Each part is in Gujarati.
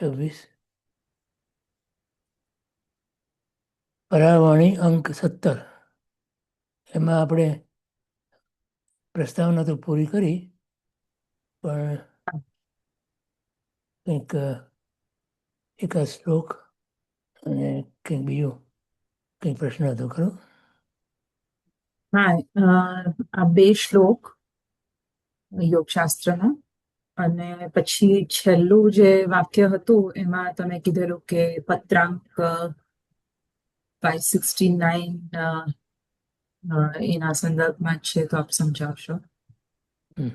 26 પરાવાણી અંક 17 એમાં આપણે પ્રસ્તાવના તો પૂરી કરી, પણ કંઈક એકાદ શ્લોક અને કંઈક બીજો કંઈક પ્રશ્ન હતો ખરો? હા, આ બે શ્લોક યોગશાસ્ત્રનો, અને પછી છેલ્લું જે વાક્ય હતું એમાં તમે કીધેલું કે પત્રાંક 569 એના સંદર્ભમાં જ છે, તો આપ સમજાવશો. હમ.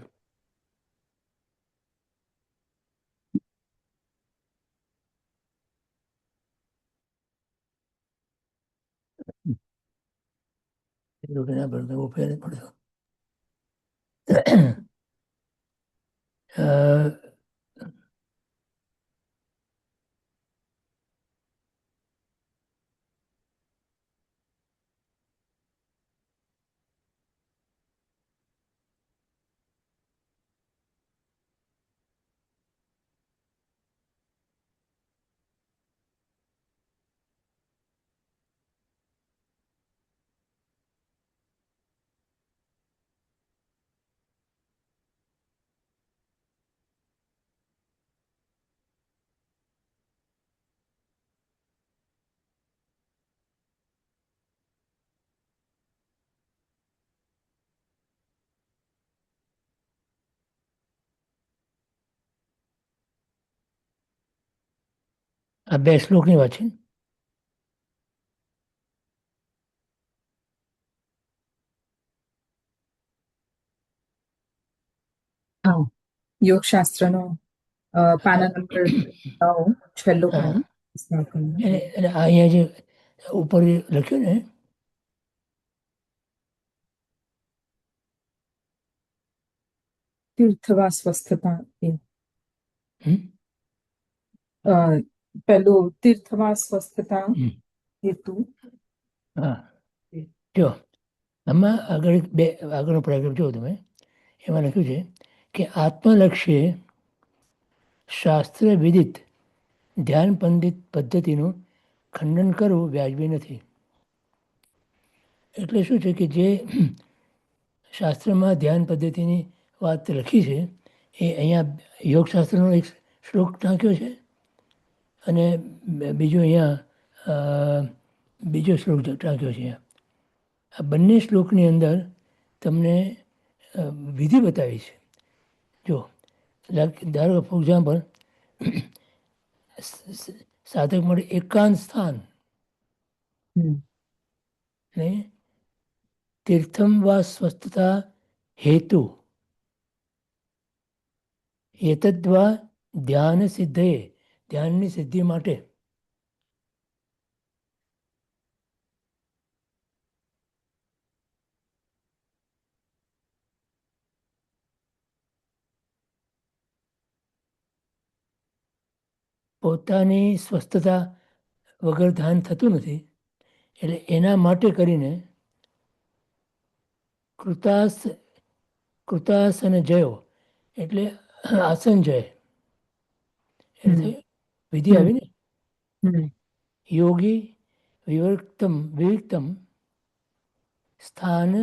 એટલું કે ના પડતો, બહુ ફેર પડતો. આ બે શ્લોકની વાત છે. હા, યોગશાસ્ત્રનો પાના નંબર 9, છેલ્લું હા, પાનું. શ્લોકનું. અને અહીંયા જે ઉપર જે લખ્યું ને, તીર્થવા સ્વસ્થતા એ હમ? પેલું તીર્થવા સ્વસ્થતા હમ. હેતુ. હા, જો આમાં આગળનો પેરેગ્રાફ જુઓ તમે, એમાં લખ્યું છે કે આત્મલક્ષ્ય શાસ્ત્ર વિદિત ધ્યાન પંડિત પદ્ધતિનું ખંડન કરવું વ્યાજબી નથી. એટલે શું છે કે જે શાસ્ત્રમાં ધ્યાન પદ્ધતિની વાત લખી છે એ અહીંયા યોગશાસ્ત્રનો એક શ્લોક ટાંક્યો છે, અને બીજો અહીંયા બીજો શ્લોક ટાંક્યો છે. અહીંયા આ બંને શ્લોકની અંદર તમને વિધિ બતાવી છે. જો ધારો ફોર એક્ઝામ્પલ, સાધક માટે એકાંત સ્થાન ને તીર્થમ વા સ્વસ્થતા હેતુ એતદ્વા ધ્યાન સિદ્ધયે, ધ્યાનની સિદ્ધિ માટે. પોતાની સ્વસ્થતા વગર ધ્યાન થતું નથી, એટલે એના માટે કરીને કૃતાસન જયો એટલે આસન જય એટલે વિધિ આવી ને. યોગી વિવિક્તમ સ્થાન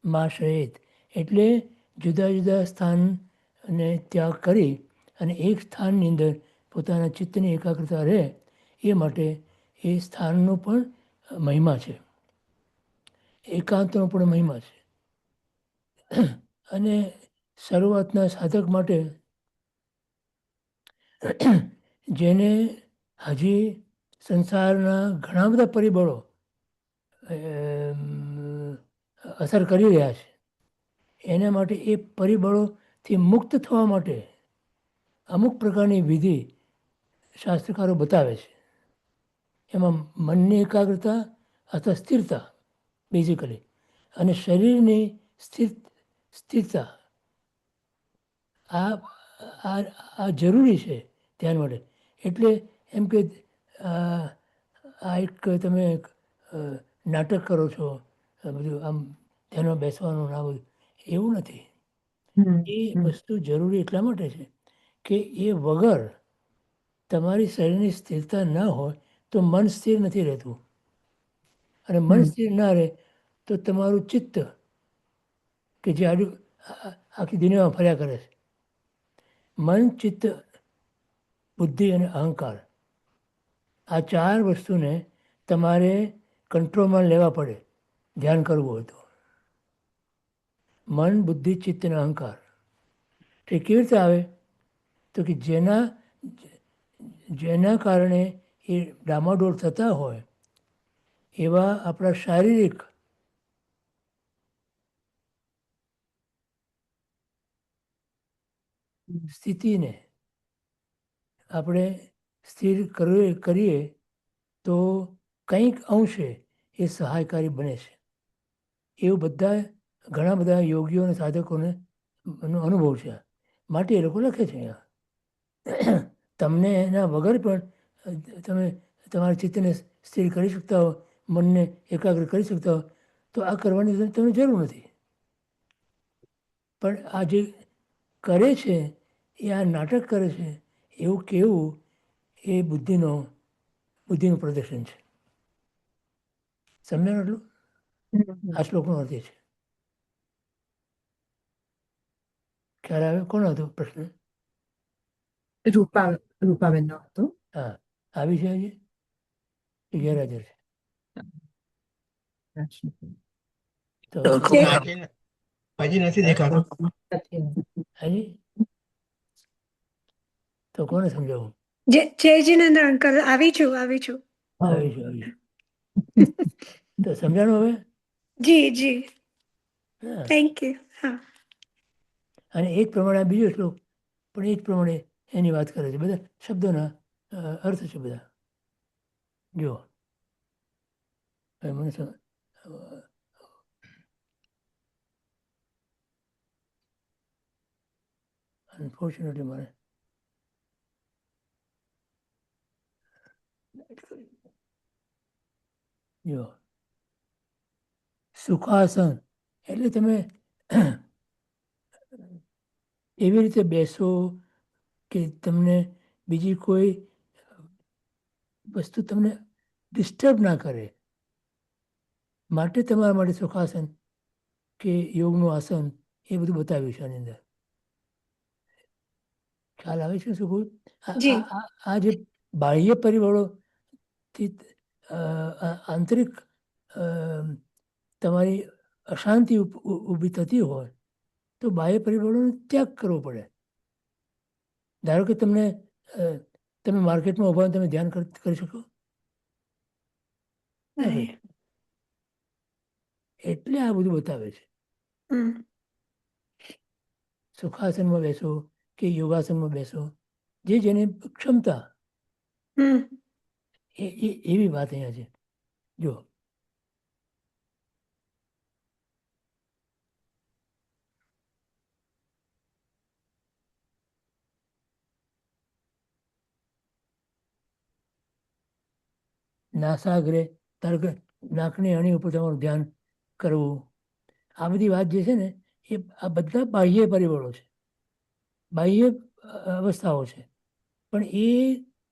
માશ્રયેત એટલે જુદા જુદા સ્થાનને ત્યાગ કરી અને એક સ્થાનની અંદર પોતાના ચિત્તની એકાગ્રતા રહે, એ માટે એ સ્થાનનો પણ મહિમા છે, એકાંતનો પણ મહિમા છે. અને શરૂઆતના સાધક માટે જેને હજી સંસારના ઘણા બધા પરિબળો અસર કરી રહ્યા છે, એના માટે એ પરિબળોથી મુક્ત થવા માટે અમુક પ્રકારની વિધિ શાસ્ત્રકારો બતાવે છે. એમાં મનની એકાગ્રતા અથવા સ્થિરતા બેઝિકલી, અને શરીરની સ્થિરતા આ જરૂરી છે ધ્યાન માટે. એટલે એમ કે આ એક તમે નાટક કરો છો, બધું આમ ધ્યાનમાં બેસવાનું ના બધું એવું નથી. એ વસ્તુ જરૂરી એટલા માટે છે કે એ વગર તમારી શરીરની સ્થિરતા ન હોય તો મન સ્થિર નથી રહેતું, અને મન સ્થિર ના રહે તો તમારું ચિત્ત કે જે આખી દુનિયામાં ફર્યા કરે છે, મન, ચિત્ત, બુદ્ધિ અને અહંકાર, આ 4 વસ્તુને તમારે કંટ્રોલમાં લેવા પડે ધ્યાન કરવું હોય તો. મન, બુદ્ધિ, ચિત્ત અને અહંકાર એ કેવી રીતે આવે? તો કે જેના કારણે એ ડામાડોળ થતા હોય એવા આપણા શારીરિક સ્થિતિને આપણે સ્થિર કરીએ તો કંઈક અંશે એ સહાયકારી બને છે. એવું ઘણા બધા યોગીઓ અને સાધકોને અનુભવ છે. માટે એ લોકો લખે છે અહીંયા. તમને એના વગર પણ તમે તમારા ચિત્તને સ્થિર કરી શકતા હો, મનને એકાગ્ર કરી શકતા હો, તો આ કરવાની તમને જરૂર નથી. પણ આ જે કરે છે એ આ નાટક કરે છે એવું કેવું એ બુદ્ધિનું પ્રદર્શન છે. સમજાયું એટલું? આ શ્લોકનો અર્થ એ છે. ખ્યાલ આવે? કોનો હતો પ્રશ્ન? રૂપાબેનનો હતો. હા, આવી છે હજી? ગેરહાજર છે તો હજી નથી દેખાતો. હજી તો કોને સમજાવું? જય જીનેન્દ્ર અંકલ, આવી છું. આવીશું. તો સમજાણું હવે? જી હા. Thank you. હા, અને એ જ પ્રમાણે આ બીજો શ્લોક પણ એ જ પ્રમાણે એની વાત કરે છે. બધા શબ્દોના અર્થ છે બધા. જો હવે મને અનફોર્ચ્યુનેટલી મારે જો સુખાસન એટલે તમે એવી રીતે બેસો કે તમને બીજી કોઈ વસ્તુ તમને ડિસ્ટર્બ ના કરે. માટે તમારા માટે સુખાસન કે યોગનું આસન એ બધું બતાવ્યું છે આની અંદર. ખ્યાલ આવે છે શું? જી. આ જે બાહ્ય પરિબળોથી આંતરિક તમારી અશાંતિ ઊભી થતી હોય તો બાહ્ય પરિબળોનો ત્યાગ કરવો પડે. ધારો કે તમે માર્કેટમાં ઊભા તમે ધ્યાન કરી શકો? એટલે આ બધું બતાવે છે. સુખાસનમાં બેસો કે યોગાસનમાં બેસો, જેની ક્ષમતા એવી વાત અહીંયા છે. જો નાસાગ્રે, ધારો કે નાકની અણી ઉપર તમારું ધ્યાન કરવું, આ બધી વાત જે છે ને એ આ બધા બાહ્ય પરિબળો છે, બાહ્ય અવસ્થાઓ છે. પણ એ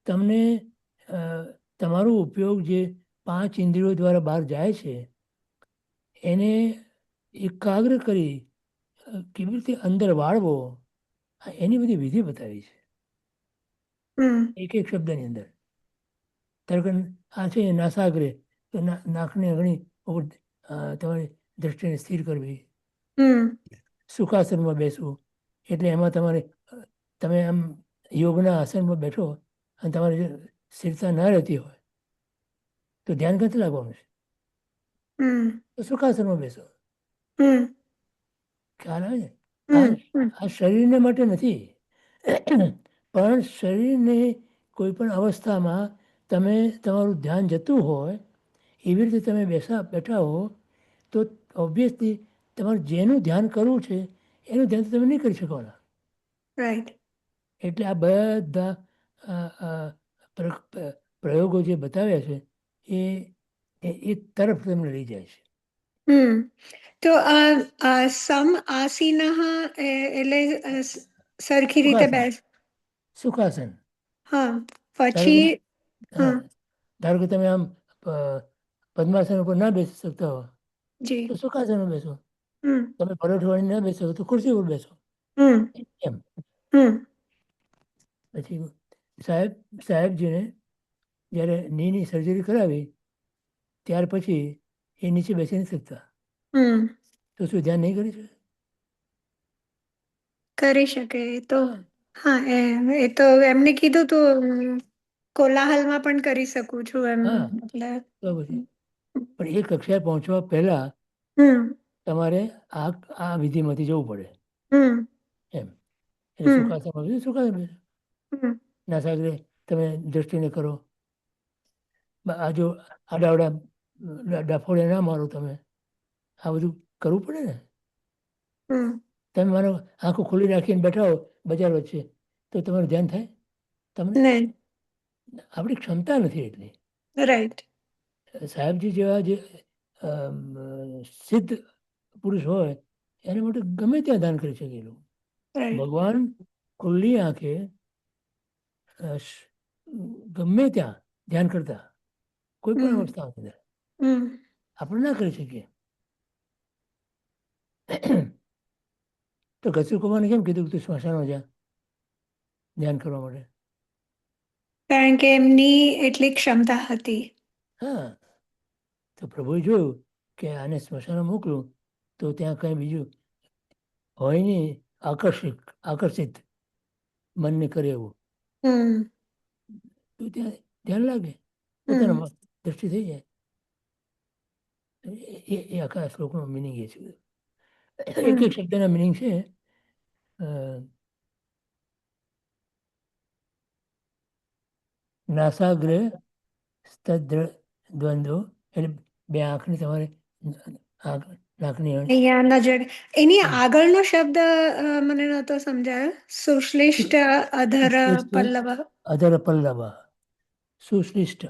તમને તમારો ઉપયોગ જે 5 ઇન્દ્રિયો દ્વારા બહાર જાય છે એને એકાગ્ર કરી કેવી રીતે અંદર વાળવો, એની બધી વિધિ બતાવી છે એક શબ્દની અંદર. ધારો કે આ છે નાસાગ્રે, તો નાકની અગણી ઉપર તમારી દ્રષ્ટિને સ્થિર કરવી. સુખાસનમાં બેસવું એટલે એમાં તમે આમ યોગના આસનમાં બેઠો અને તમારી સ્થિરતા ન રહેતી હોય તો ધ્યાન ક્યાંથી લાગવાનું છે? તો સુખાસનમાં બેસો. ખ્યાલ આવે ને? આ શરીરને માટે નથી, પણ શરીરને કોઈ પણ અવસ્થામાં તમે તમારું ધ્યાન જતું હોય એવી રીતે તમે બેઠા હો તો ઓબ્વિયસલી તમારે જેનું ધ્યાન કરવું છે એનું ધ્યાન તમે નહીં કરી શકવાના. રાઈટ. એટલે આ બધા પ્રયોગો જે બતાવ્યા છે એ તરફ તમને લઈ જાય છે. તો સમ આસીનઃ એટલે સરખી રીતે બેસ. સુખાસન. હા, પછી હા, હા ધારો કે તમે આમ પદ્માસન ઉપર ના બેસી શકતા હો જી તો સુખાસનમાં બેસો. હમ તમે પરોઠ વાળી ના બેસો તો ખુરશી ઉપર બેસો. હમ એમ હમ પછી સાહેબજીને જ્યારે નીની સર્જરી કરાવી ત્યાર પછી એ નીચે બેસી નથી શકતા. હમ તો શું ધ્યાન નહીં કરી શકે? કરી શકે એ તો. હા, હા એ તો એમને કીધું તો કોલાહલમાં પણ કરી શકું છું એમ હા, એટલે તો પછી પણ એ કક્ષાએ પહોંચવા પહેલા હમ તમારે આ વિધિમાંથી જવું પડે હમ એમ. એટલે હમ સુખાસન બેસો. હમ ના સાગરે તમે દ્રષ્ટિને કરો. આજો આડાવડા ડફોડે ના મારો તમે. આ બધું કરવું પડે ને. હમ તમે મારો આંખો ખુલ્લી રાખીને બેઠા હો બજાર વચ્ચે તો તમારું ધ્યાન થાય તમને? નહીં આપણી ક્ષમતા નથી એટલી. રાઈટ સાહેબજી જેવા જે સિદ્ધ પુરુષ હોય એને માટે ગમે ત્યાં દાન કરી શકે એ લોકો. રાઈટ ભગવાન ખુલ્લી આંખે ગમે ત્યાં ધ્યાન કરતા કોઈ પણ હમ અવસ્થાની અંદર હમ આપણે ના કરી શકીએ. તો કસ્તુર કુમારને કેમ કીધું કે તું સ્મશાનમાં જા ધ્યાન કરવા માટે? કારણ કે એમની એટલી ક્ષમતા હતી. હા, તો પ્રભુએ જોયું કે આને સ્મશાનમાં મોકલું તો ત્યાં કંઈ બીજું હોય નહીં આકર્ષિત મનને કરે એવું હમ તો ત્યાં ધ્યાન લાગે હમ પોતાના દ્રષ્ટિ થઈ જાય. એ આખા શ્લોકનો મિનિંગ એ છે. એક હમ એક શબ્દના મિનિંગ છે. નાસાગ્રે દ્વંદ્વ એટલે બે આંખની તમારે નાકની અંશ અહીંયા નજર એની આગળનો શબ્દ મને નહોતો સમજાયો. સુશ્લિષ્ટ અધર પલ્લવ. અધર પલ્લવ સુશ્લિષ્ટ.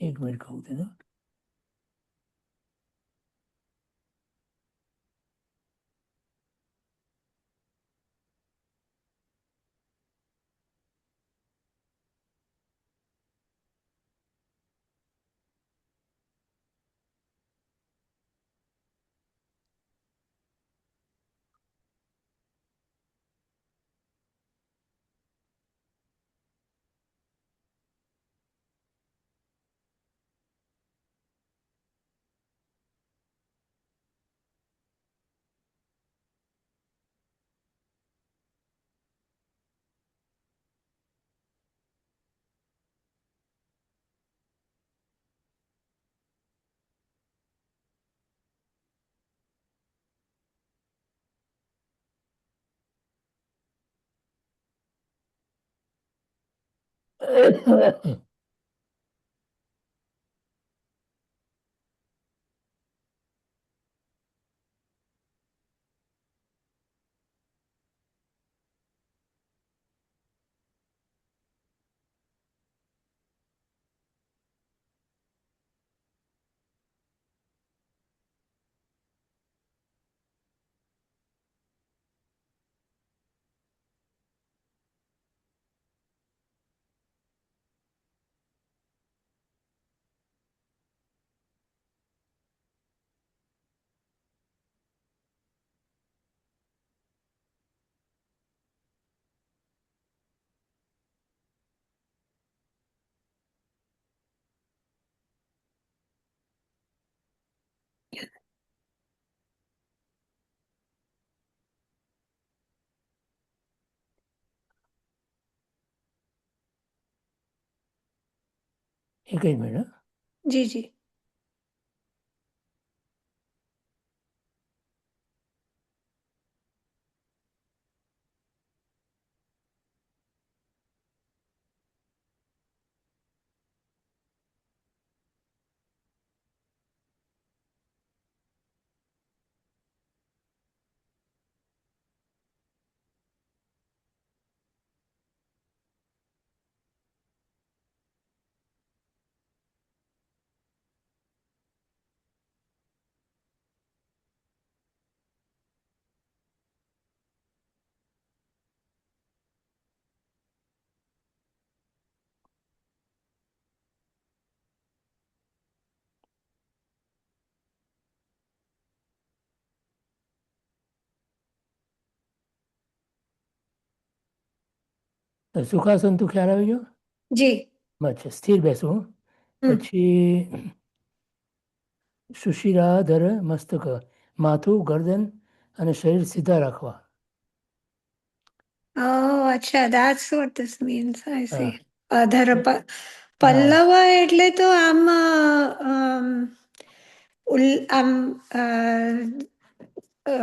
એક મિનિટ કહું તને. એક જ મિનિટ. જી જી તો સુખાસન તો ખ્યાલ આવી ગયો. જી. અચ્છા, સ્થિર બેસવું. હમ. પછી સુશિરાધર મસ્તક, માથું, ગરદન અને શરીર સીધા રાખવા. Oh, અચ્છા, that's what this means. I see. હા અધર હા પલ્લવ એટલે તો આમ આમ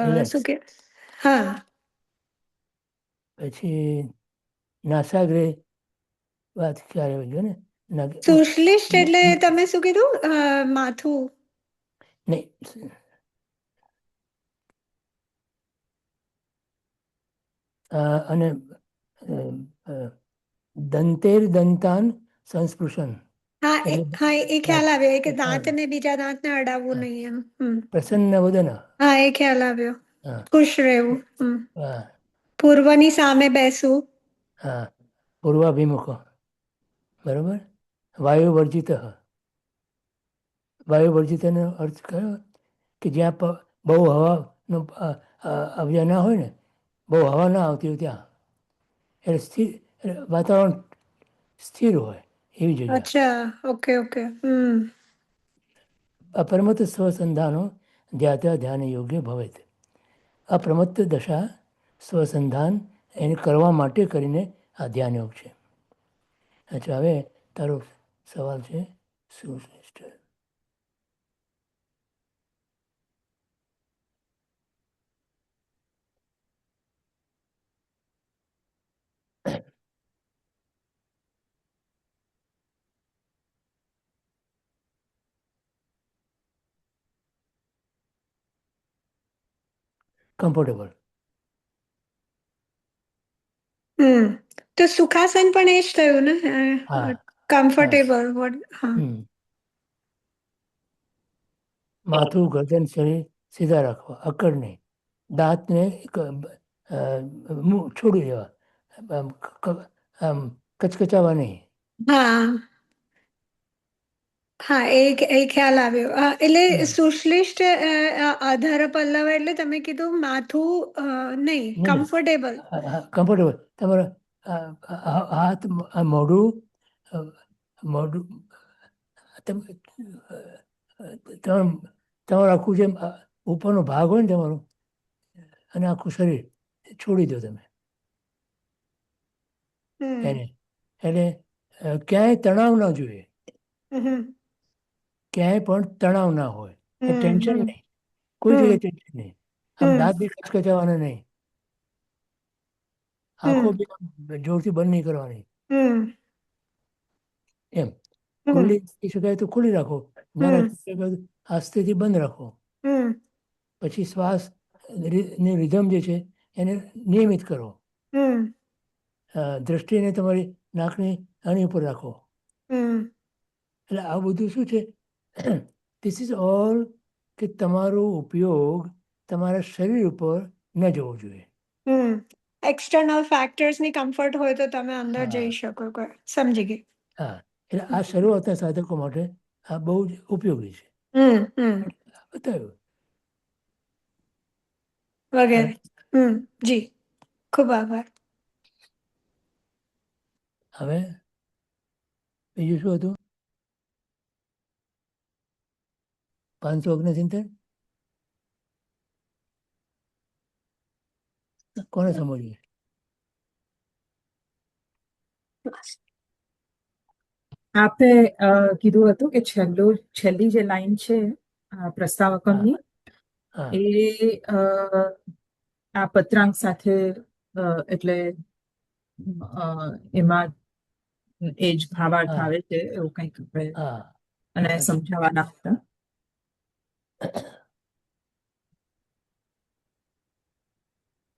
રિલેક્સ. શું કે, હા. પછી નાસાગ્રે વાત ખ્યાલ આવી ગયો ને. સુશ્લિષ્ટ એટલે તમે શું કીધું? માથું. નહીં, અને દંતેર દંતાન સંસ્પૃશન હા એટલે હા, એ ખ્યાલ આવ્યો કે હા, દાંતને બીજા દાંતને અડાવવું હા. નહીં એમ. પ્રસન્ન વદન. હા, એ ખ્યાલ આવ્યો. હા ખુશ રહેવું. હા પૂર્વની સામે બેસવું. હા, પૂર્વાભિમુખ. બરોબર. વાયુ વર્જિત. વાયુ વર્જિતનો અર્થ કયો? કે જ્યાં બહુ હવાનો અવ્યય ના હોય ને, બહુ હવા ના આવતી હોય ત્યાં. એટલે સ્થિર, વાતાવરણ સ્થિર હોય એવી જગ્યા. અચ્છા, ઓકે ઓકે. અપ્રમત્ત સ્વસંધાનો ધ્યાતા ધ્યાન યોગ્ય ભવેત. અપ્રમત્ત દશા સ્વસંધાન એને કરવા માટે કરીને આ ધ્યાન યોગ છે. અચ્છા, હવે તારો સવાલ છે સુશ્લિષ્ટ. કમ્ફર્ટેબલ. તો સુખાસન પણ એ જ થયું ને? હા હા. કમ્ફર્ટેબલ. હા. માથું, ગરદન, શરીર સીધા રાખવા, અકડ નહીં. દાંતને છોડી દેવા, આમ કચકચાવા નહીં. હા હા, એ ખ્યાલ આવ્યો. એટલે સુશ્લિષ્ટ અધર પલ્લવ એટલે તમે કીધું માથું નહીં, નહીં નહીં, કમ્ફર્ટેબલ. કમ્ફર્ટેબલ. તમારા હાથ, મોઢું, મોઢું, તમારું તમારું આખું જેમ ઉપરનો ભાગ હોય ને તમારું, અને આખું શરીર છોડી દો તમે એને. એટલે ક્યાંય તણાવ ના જોઈએ, ક્યાંય પણ તણાવ ના હોય. ટેન્શન નહીં, કોઈ જગ્યાએ ટેન્શન નહીં. આમ દાંત બી કચકચાવાના નહીં, આંખો બી જોરથી બંધ નહીં કરવાની. એમ ખુલ્લી રાખી શકાય તો ખુલ્લી રાખો, ના રાખી શકાય તો આસ્તેથી બંધ રાખો. પછી શ્વાસ ની રિધમ જે છે એને નિયમિત કરો. દ્રષ્ટિને તમારી નાકની અણી ઉપર રાખો. એટલે આ બધું શું છે? ધીસ ઇઝ ઓલ કે તમારો ઉપયોગ તમારા શરીર ઉપર ન જવો જોઈએ. એક્સટર્નલ ફેક્ટર્સની કમ્ફર્ટ હોય તો તમે અંદર હા જઈ શકો. સમજી ગઈ. હા, એટલે આ શરૂઆતના સાધકો માટે આ બહુ જ ઉપયોગી છે. બતાવ્યું વગેરે. જી, ખૂબ આભાર. હવે બીજું શું હતું? 569 કોને સમજવું? આપે કીધું હતું કે છેલ્લી જે લાઈન છે પ્રસ્તાવકમની, હા એ આ પત્રાંક સાથે એટલે એમાં એ જ ભાવાર્થ હા આવે છે એવું કંઈક આપણે હા અને અચ્છા. સમજાવવાના હતા.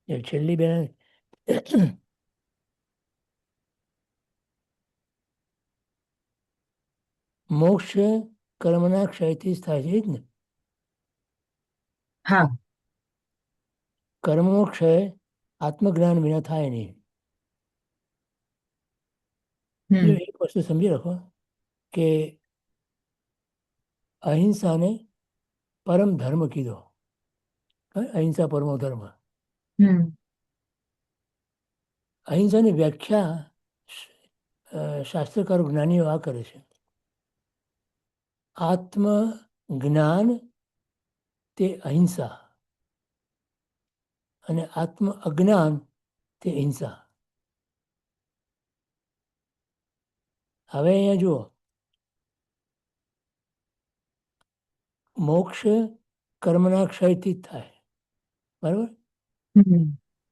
એ છેલ્લી બે મોક્ષ કર્મના ક્ષયથી જ થાય છે, જ ને? હા. કર્મનો ક્ષય આત્મજ્ઞાન વિના થાય નહીં. જો એક વસ્તુ સમજી રાખો કે અહિંસાને પરમ ધર્મ કીધો. અહિંસા પરમો ધર્મ. અહિંસાની વ્યાખ્યા શાસ્ત્રકારો જ્ઞાનીઓ આ કરે છે. આત્મજ્ઞાન તે અહિંસા અને આત્મ અજ્ઞાન તે હિંસા. હવે અહીંયા જુઓ, મોક્ષ કર્મના ક્ષયથી જ થાય, બરાબર?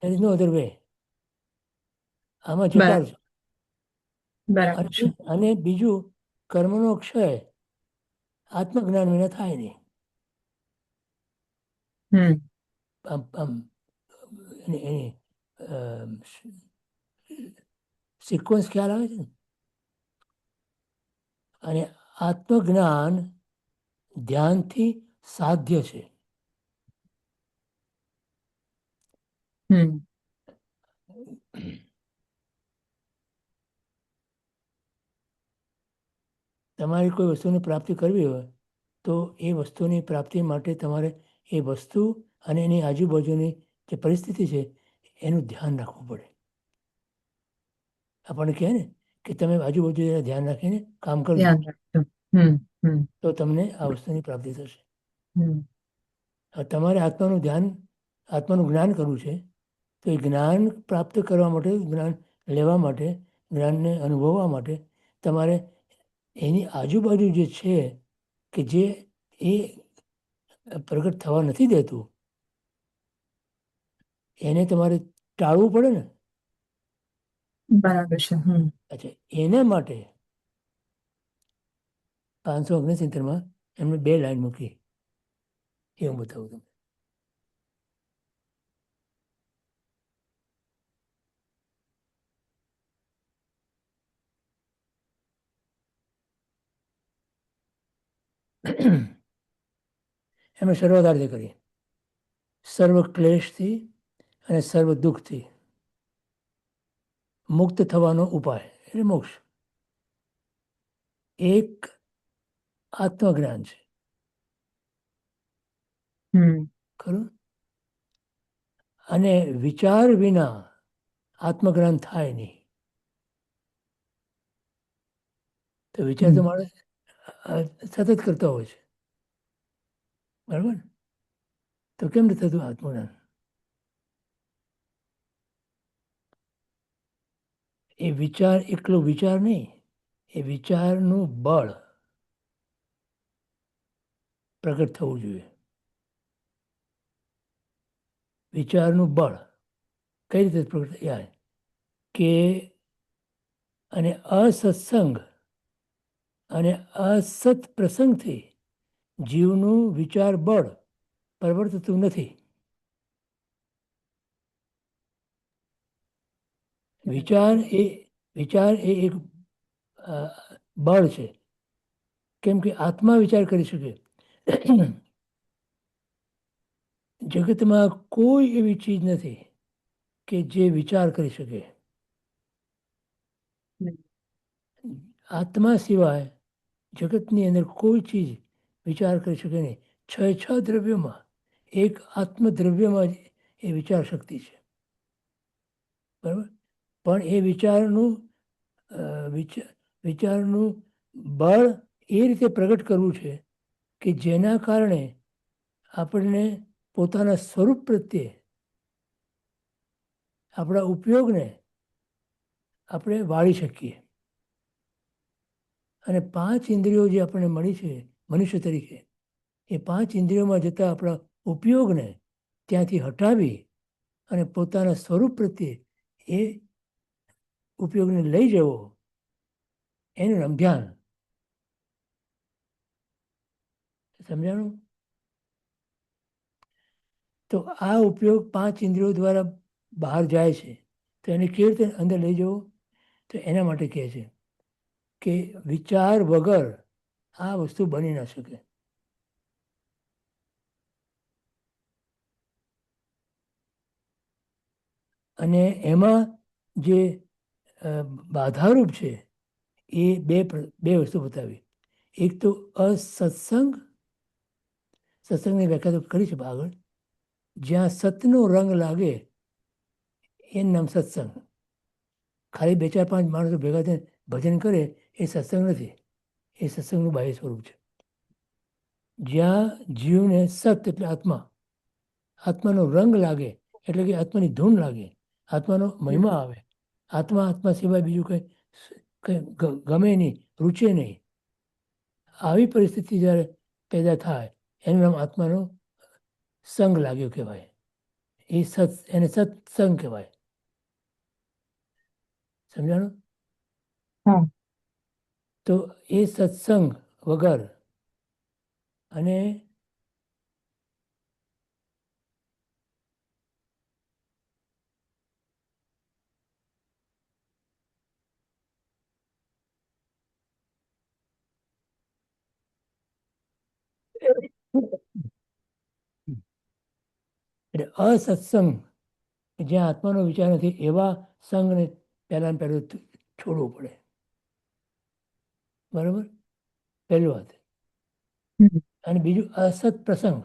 there is no other way. આમાં જટાર છે. બરાબર છે. અને બીજું, કર્મનો ક્ષય આત્મજ્ઞાન વિના થાય નહીં. એની સિક્વન્સ ખ્યાલ આવે છે ને? અને આત્મજ્ઞાન ધ્યાનથી સાધ્ય છે. તમારી કોઈ વસ્તુની પ્રાપ્તિ કરવી હોય તો એ વસ્તુની પ્રાપ્તિ માટે તમારે એ વસ્તુ અને એની આજુબાજુની જે પરિસ્થિતિ છે એનું ધ્યાન રાખવું પડે. આપણને કહે ને કે તમે આજુબાજુ ધ્યાન રાખીને કામ કરજો તો તમને આ વસ્તુની પ્રાપ્તિ થશે. તમારે આત્માનું જ્ઞાન કરવું છે તો એ જ્ઞાન પ્રાપ્ત કરવા માટે, જ્ઞાન લેવા માટે, જ્ઞાનને અનુભવવા માટે તમારે એની આજુબાજુ જે છે કે જે એ પ્રગટ થવા નથી દેતું એને તમારે ટાળવું પડે ને. બરાબર છે. અચ્છા, એના માટે 569 એમને 2 લાઈન મૂકી, એ હું બતાવું તમને. એમણે શરૂઆત આ રીતે કરી: સર્વ ક્લેશથી અને સર્વ દુઃખથી મુક્ત થવાનો ઉપાય એટલે મોક્ષ એક આત્મજ્ઞાન છે, ખરું? અને વિચાર વિના આત્મજ્ઞાન થાય નહીં. તો વિચાર તો માણસ સતત કરતા હોય છે, બરાબર? તો કેમ નથી થતું આત્મજ્ઞાન? એ વિચાર એકલો વિચાર નહીં, એ વિચારનું બળ પ્રગટ થવું જોઈએ. વિચારનું બળ કઈ રીતે પ્રગટ થાય? કે અને અસત્સંગ અને અસત પ્રસંગથી જીવનું વિચાર બળ પરવર્તતું નથી. વિચાર એ એક બળ છે. કેમ કે આત્મા વિચાર કરી શકે. જગતમાં કોઈ એવી ચીજ નથી કે જે વિચાર કરી શકે. આત્મા સિવાય જગતની અંદર કોઈ ચીજ વિચાર કરી શકે નહીં. 6 દ્રવ્યોમાં એક આત્મદ્રવ્યમાં જ એ વિચાર શક્તિ છે, બરાબર? પણ એ વિચારનું બળ એ રીતે પ્રગટ કરવું છે કે જેના કારણે આપણને પોતાના સ્વરૂપ પ્રત્યે આપણા ઉપયોગને આપણે વાળી શકીએ. અને 5 ઇન્દ્રિયો જે આપણને મળી છે મનુષ્ય તરીકે, એ 5 ઇન્દ્રિયોમાં જતા આપણા ઉપયોગને ત્યાંથી હટાવી અને પોતાના સ્વરૂપ પ્રત્યે એ ઉપયોગને લઈ જવો, એનું નામ ધ્યાન. સમજાણું? તો આ ઉપયોગ 5 ઇન્દ્રિયો દ્વારા બહાર જાય છે, તો એને કેવી રીતે અંદર લઈ જવો? તો એના માટે કહે છે કે વિચાર વગર આ વસ્તુ બની ના શકે. અને એમાં જે બાધારૂપ છે એ બે વસ્તુ બતાવી. એક તો અસત્સંગ, સત્સંગની વ્યાખ્યા તો કરી છે આગળ. જ્યાં સતનો રંગ લાગે એનું નામ સત્સંગ. ખાલી 2-4-5 માણસો ભેગા થઈને ભજન કરે એ સત્સંગ નથી, એ સત્સંગનું બાહ્ય સ્વરૂપ છે. જ્યાં જીવને સત એટલે આત્માનો રંગ લાગે, એટલે કે આત્માની ધૂન લાગે, આત્માનો મહિમા આવે, આત્મા સિવાય બીજું કંઈ ગમે નહીં, રૂચે નહીં, આવી પરિસ્થિતિ જ્યારે પેદા થાય એનું નામ આત્માનો સંગ લાગ્યો કહેવાય. એને સત્સંગ કહેવાય. સમજાણું? હા. તો એ સત્સંગ વગર અને એટલે અસત્સંગ, જ્યાં આત્માનો વિચાર નથી, એવા સંઘને પહેલાં પહેલું છોડવું પડે. બરાબર? પહેલી વાત. અને બીજું અસત પ્રસંગ.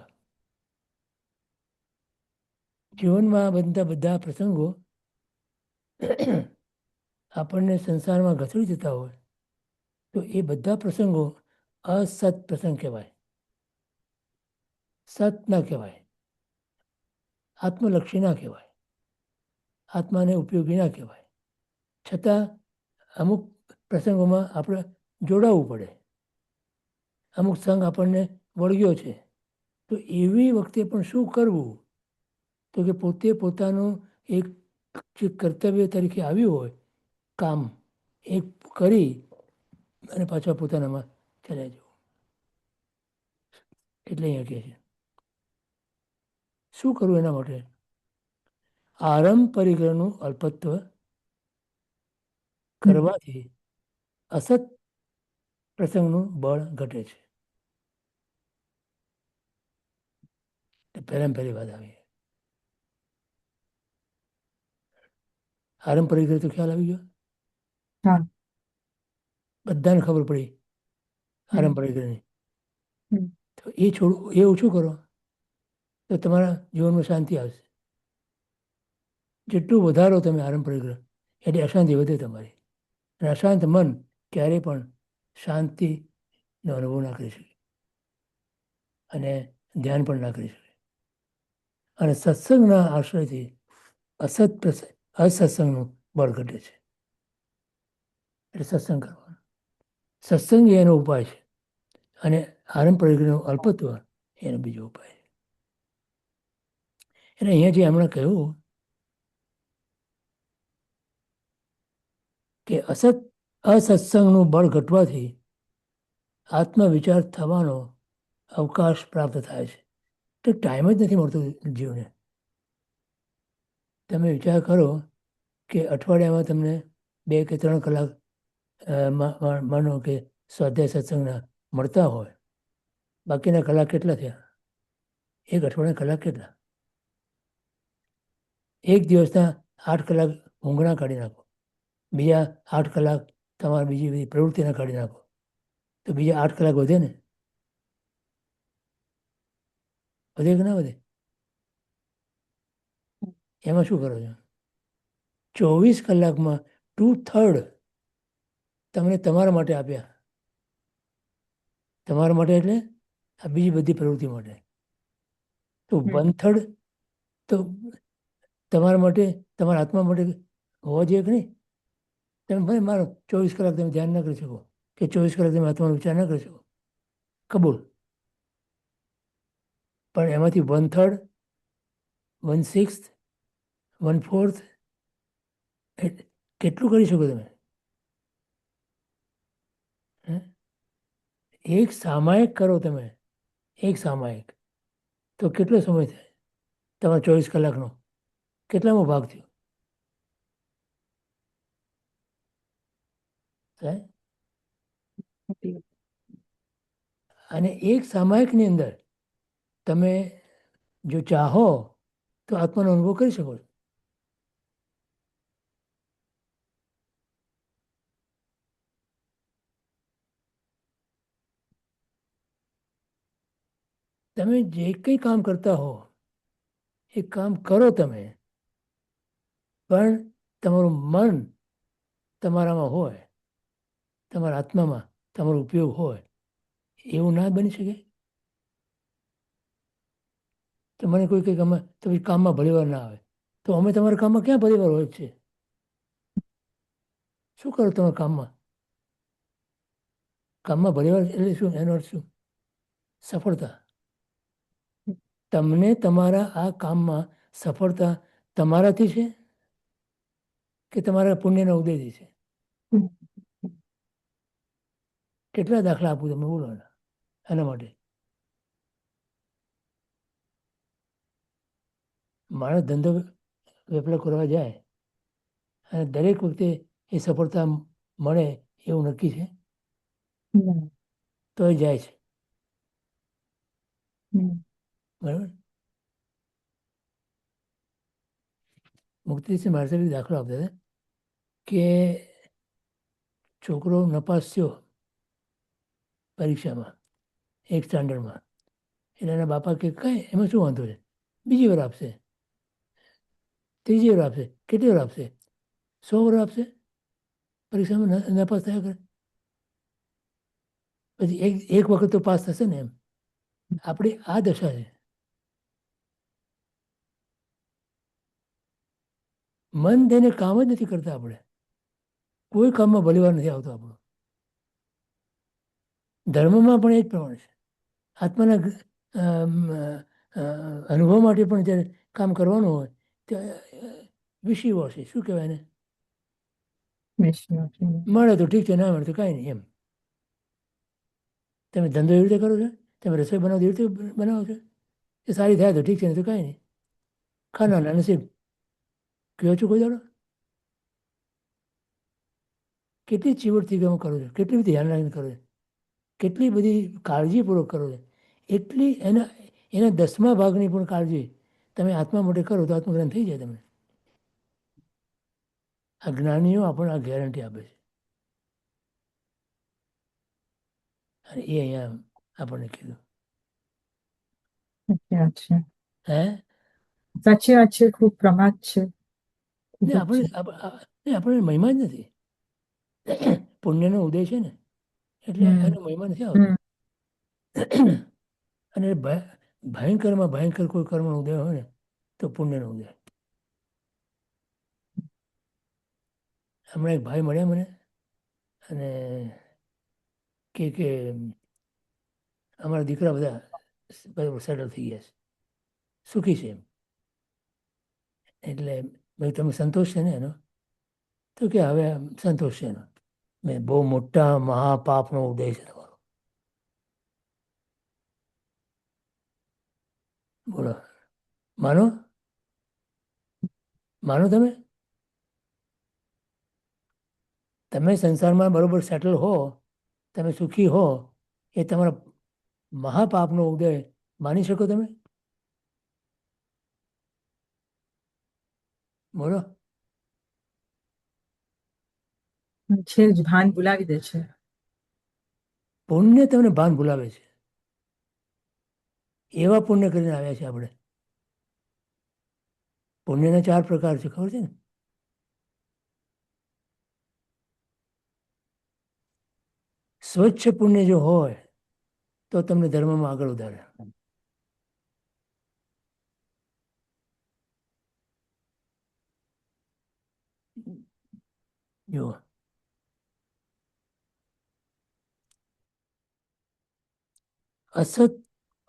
જીવનમાં બનતા બધા પ્રસંગો આપણને સંસારમાં ઘસડી જતા હોય તો એ બધા પ્રસંગો અસત પ્રસંગ કહેવાય, સત ના કહેવાય, આત્મલક્ષી ના કહેવાય, આત્માને ઉપયોગી ના કહેવાય. છતાં અમુક પ્રસંગોમાં આપણે જોડાવવું પડે. અમુક સંઘ આપણને વળગ્યો છે, તો એવી વખતે પણ શું કરવું? તો કે પોતે પોતાનું એક જે કર્તવ્ય તરીકે આવ્યું હોય કામ, એ કરી અને પાછા પોતાનામાં ચલાવી જવું. એટલે અહીંયા કહે છે શું કરવું એના માટે? આરંભ પરિગ્રહનું અલ્પત્વ કરવાથી અસત પ્રસંગનું બળ ઘટે છે. પહેલી વાત આવી. આરંભ પરિગ્રહ તો ખ્યાલ આવી ગયો? હા. બધાને ખબર પડી આરંભ પરિગ્રહની. તો એ છોડવું, એ ઓછું કરો તો તમારા જીવનમાં શાંતિ આવશે. જેટલું વધારો તમે આરંભ પરિગ્રહ એટલે અશાંતિ વધે તમારી. અને અશાંત મન ક્યારેય પણ શાંતિનો અનુભવ ના કરી શકે અને ધ્યાન પણ ના કરી શકે. અને સત્સંગના આશ્રયથી અસત્સંગનું બળ ઘટે છે. એટલે સત્સંગ કરવાનો, સત્સંગ એનો ઉપાય છે અને આરંભ પરિગ્રહનું અલ્પત્વ એનો બીજો ઉપાય છે. એટલે અહીંયા જે હમણાં કહ્યું કે અસત્સંગનું બળ ઘટવાથી આત્મવિચાર થવાનો અવકાશ પ્રાપ્ત થાય છે. તો ટાઈમ જ નથી મળતો જીવને. તમે વિચાર કરો કે અઠવાડિયામાં તમને 2 કે 3 કલાક માનો કે સ્વાધ્યાય સત્સંગના મળતા હોય, બાકીના કલાક કેટલા થયા? એક અઠવાડિયા કલાક કેટલા? એક દિવસના 8 કલાક ઊંઘના કાઢી નાખો, બીજા 8 કલાક તમારી બીજી બધી પ્રવૃત્તિના કાઢી નાખો, તો બીજા 8 કલાક વધે ને? વધે કે ના વધે? એમાં શું કરો છો? 24 કલાકમાં 2/3 તમને તમારા માટે આપ્યા. તમારા માટે એટલે આ બીજી બધી પ્રવૃત્તિ માટે. તો 1/3 તો તમારા માટે, તમારા આત્મા માટે હોવા જોઈએ કે નહીં? તમે ભાઈ મારો 24 કલાક તમે ધ્યાન ના કરી શકો કે 24 કલાક તમે આત્માનો વિચાર ના કરી શકો, કબૂલ. પણ એમાંથી 1/3, 1/6, 1/4 કેટલું કરી શકો તમે? એક સામાયિક કરો તમે, એક સામાયિક, તો કેટલો સમય થાય તમારા 24 કલાકનો? કેટલામો ભાગ થયો? અને એક સામાયિકની અંદર તમે જો ચાહો તો આત્માનો અનુભવ કરી શકો છો. તમે જે કંઈ કામ કરતા હો એ કામ કરો તમે, પણ તમારું મન તમારામાં હોય તમારા આત્મામાં તમારો ઉપયોગ હોય એવું ના બની શકે. તો મને કોઈ કંઈક અમે તો પછી કામમાં ભલીવાર ના આવે તો અમે તમારા કામમાં ક્યાં ભલીવાર હોય છે? શું કરો તમારા કામમાં? કામમાં ભલીવાર એટલે શું? એનો અર્થ શું? સફળતા. તમને તમારા આ કામમાં સફળતા તમારાથી છે કે તમારા પુણ્યના ઉદયથી છે? કેટલા દાખલા આપું તમે બોલો એના માટે? માણસ ધંધો વેપાર કરવા જાય અને દરેક વખતે એ સફળતા મળે એવું નક્કી છે? તો એ જાય છે. બરાબર. મુક્તિ મારા સાહેબ દાખલો આપતા હતા કે છોકરો નપાસ થયો પરીક્ષામાં એક સ્ટાન્ડર્ડમાં, એટલે એના બાપા કે કાંઈ એમાં શું વાંધો છે, બીજી વાર આપશે, ત્રીજી વાર આપશે, કેટલી વાર આપશે, 100 વાર આપશે, પરીક્ષામાં નપાસ થયા કરે પછી એક વખત તો પાસ થશે ને. એમ આપણી આ દશા છે. મન થઈને કામ જ નથી કરતા આપણે, કોઈ કામમાં ભલીવાર નથી આવતો આપણો. ધર્મમાં પણ એ જ પ્રમાણે છે. આત્માના અનુભવ માટે પણ જ્યારે કામ કરવાનું હોય ત્યારે વિષયો હશે, શું કહેવાય એને, મળે તો ઠીક છે, ના મળે તો કાંઈ નહીં. એમ તમે ધંધો એવી રીતે કરો છો, તમે રસોઈ બનાવો એવી રીતે બનાવો છો, એ સારી થાય તો ઠીક છે, નહીં તો કાંઈ નહીં. ખાના નસીબ કહો છો કોઈ દાડો? કેટલી ચીવટથી કામ કરો છો, કેટલી બધી ધ્યાન રાખીને કરો છો, કેટલી બધી કાળજીપૂર્વક કરો છો, એટલી એના 10મા ભાગની પણ કાળજી તમે આત્મા માટે કરો તો આત્મજ્ઞાન થઈ જાય તમને. આ જ્ઞાનીઓ આપણને આ ગેરંટી આપે છે અને એ અહીંયા આપણને કીધું. હે સાચી વાત છે. ખૂબ પ્રમાદ છે. આપણે મહિમા જ નથી. પુણ્યનો ઉદય છે ને એટલે એનો મહિમા નથી આવતો. અને ભયંકરમાં ભયંકર કોઈ કર્મનો ઉદય હોય ને તો પુણ્યનો ઉદય. હમણાં એક ભાઈ મળ્યા મને અને કે અમારા દીકરા બધા બરાબર સેટલ થઈ ગયા છે, સુખી છે એમ. એટલે ભાઈ તમે સંતોષ છે ને એનો? તો કે હવે સંતોષ છે એનો. મેં બહુ મોટા મહાપાપનો ઉદય છે તમારો. બોલો, માનો માનો તમે? તમે સંસારમાં બરોબર સેટલ હો, તમે સુખી હો, એ તમારા મહાપાપનો ઉદય માની શકો તમે? બોલો. છે જ, ભાન ભૂલાવી દે છે. પુણ્ય તમને ભાન ભૂલાવે છે. એવા પુણ્ય કરીને આવ્યા છે આપણે. પુણ્યના 4 પ્રકાર છે, ખબર છે ને? સ્વચ્છ પુણ્ય જો હોય તો તમને ધર્મમાં આગળ વધારે. જો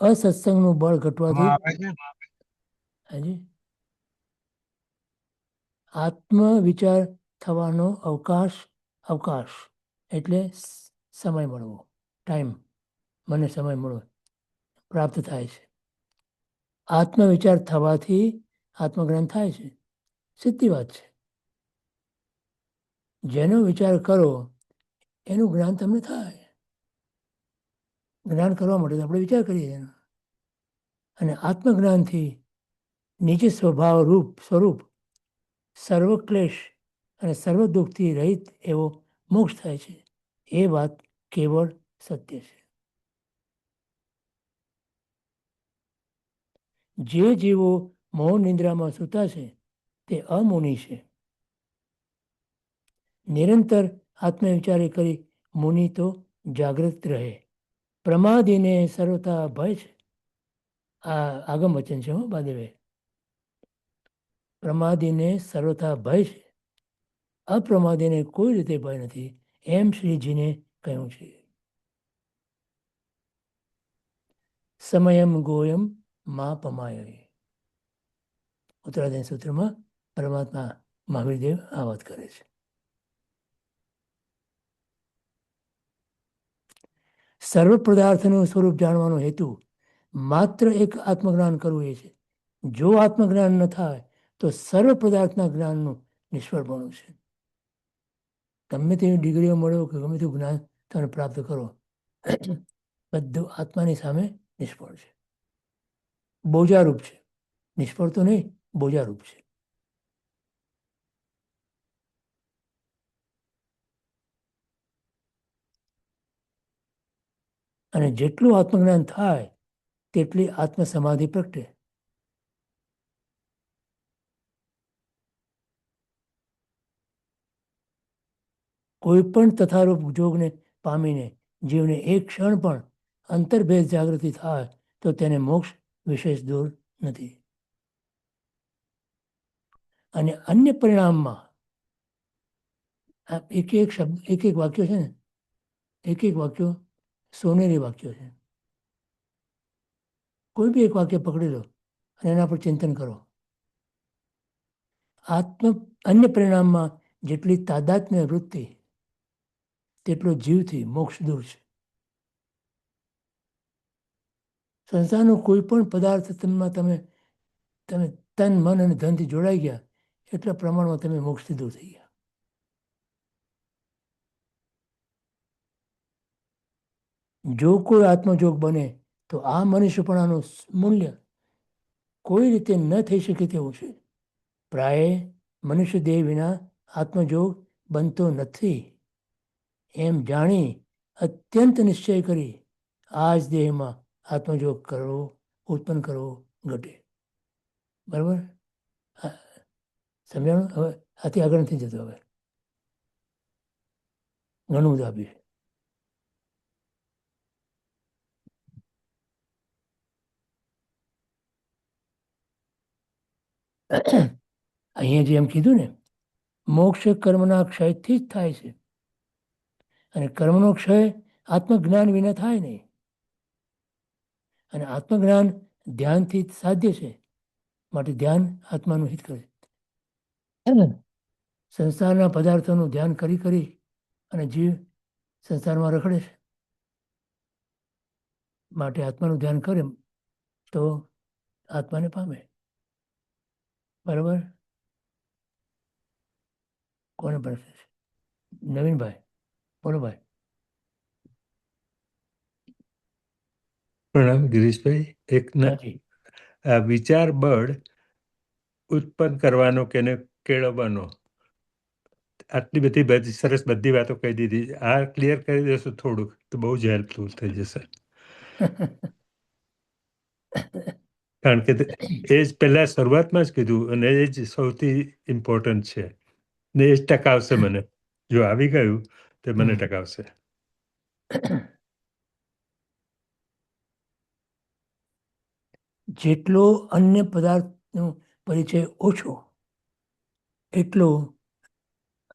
અસત્સંગનું બળ ઘટવાથી હાજી આત્મવિચાર થવાનો અવકાશ એટલે સમય મળવો, ટાઈમ, મને સમય મળવો પ્રાપ્ત થાય છે. આત્મવિચાર થવાથી આત્મજ્ઞાન થાય છે, સીધી વાત છે. જેનો વિચાર કરો એનું જ્ઞાન તમને થાય. જ્ઞાન કરવા માટે આપણે વિચાર કરીએ એનો. અને આત્મજ્ઞાનથી નિજ સ્વરૂપ સર્વ ક્લેશ અને સર્વ દુઃખથી રહિત એવો મોક્ષ થાય છે. એ વાત કેવળ સત્ય છે. જે જીવો મૌન નિંદ્રામાં સૂતા છે તે અમૌની છે. નિરંતર આત્મવિચારે કરી મુનિ તો જાગૃત રહે. પ્રમાદીને સર્વથા ભય છે. આ આગમ વચન છે હો બાદેવે. પ્રમાદીને સર્વથા ભય છે, અપ્રમાદીને કોઈ રીતે ભય નથી, એમ શ્રીજીને કહ્યું છે. સમયમ ગોયમ મા પમાય. ઉત્તરાધ્યાય સૂત્રમાં પરમાત્મા મહાવીરદેવ આ વાત કરે છે. સર્વ પદાર્થનું સ્વરૂપ જાણવાનો હેતુ માત્ર એક આત્મજ્ઞાન કરવું એ છે. જો આત્મજ્ઞાન ન થાય તો સર્વ પદાર્થના જ્ઞાનનું નિષ્ફળપણું છે. ગમે તેવી ડિગ્રીઓ મળો કે ગમે તેવું જ્ઞાન તમે પ્રાપ્ત કરો, બધું આત્માની સામે નિષ્ફળ છે, બોજારૂપ છે. નિષ્ફળ તો નહીં, બોજારૂપ છે. અને જેટલું આત્મજ્ઞાન થાય તેટલી આત્મસમાધિ પ્રગટે. કોઈ પણ તથારૂપ જોગને પામીને જીવને એક ક્ષણ પણ અંતર્ભેદ જાગૃતિ થાય તો તેને મોક્ષ વિશેષ દૂર નથી. અને અન્ય પરિણામમાં આ એક એક શબ્દ, એક એક વાક્યો છે ને, એક એક વાક્યો સોનેરી વાક્યો છે. કોઈ બી એક વાક્ય પકડી લો અને એના પર ચિંતન કરો. અન્ય પરિણામમાં જેટલી તાદાત્મ્ય વૃત્તિ તેટલો જીવથી મોક્ષ દૂર છે. સંસારનો કોઈ પણ પદાર્થમાં તમે તમે તન, મન અને ધનથી જોડાઈ ગયા એટલા પ્રમાણમાં તમે મોક્ષથી દૂર થઈ ગયા. જો કોઈ આત્મજોગ બને તો આ મનુષ્યપણાનું મૂલ્ય કોઈ રીતે ન થઈ શકે તેવું છે. પ્રાય મનુષ્ય દેહ વિના આત્મજોગ બનતો નથી એમ જાણી અત્યંત નિશ્ચય કરી આ જ દેહમાં આત્મજોગ કરવો, ઉત્પન્ન કરવો ઘટે. બરાબર? સમજાણું? હવે આથી આગળ નથી જતો. હવે ઘણું બધું આપ્યું છે. અહીંયા જે એમ કીધું ને, મોક્ષ કર્મના ક્ષયથી જ થાય છે. અને કર્મનો ક્ષય આત્મજ્ઞાન વિના થાય નહીં. અને આત્મજ્ઞાન ધ્યાનથી સાધ્ય છે. માટે ધ્યાન આત્માનું હિત કરે. સંસારના પદાર્થોનું ધ્યાન કરી કરી અને જીવ સંસારમાં રખડે છે. માટે આત્માનું ધ્યાન કરે તો આત્માને પામે. બરાબર? કોને પ્રશ્ન છે? નવીનભાઈ બોલો ભાઈ. પ્રણામ ગિરીશભાઈ. એક હાજી. આ વિચાર બળ ઉત્પન્ન કરવાનો કે એને કેળવવાનો, આટલી બધી સરસ બધી વાતો કહી દીધી. આ ક્લિયર કરી દેશો થોડુંક તો બહુ જ હેલ્પફુલ થઈ જશે. કારણ કે એ જ પહેલા શરૂઆતમાં જ કીધું અને એ જ સૌથી ઇમ્પોર્ટન્ટ છે ને એ જ ટકાવશે મને. જો આવી ગયું તો મને ટકાવશે. જેટલો અન્ય પદાર્થનો પરિચય ઓછો એટલો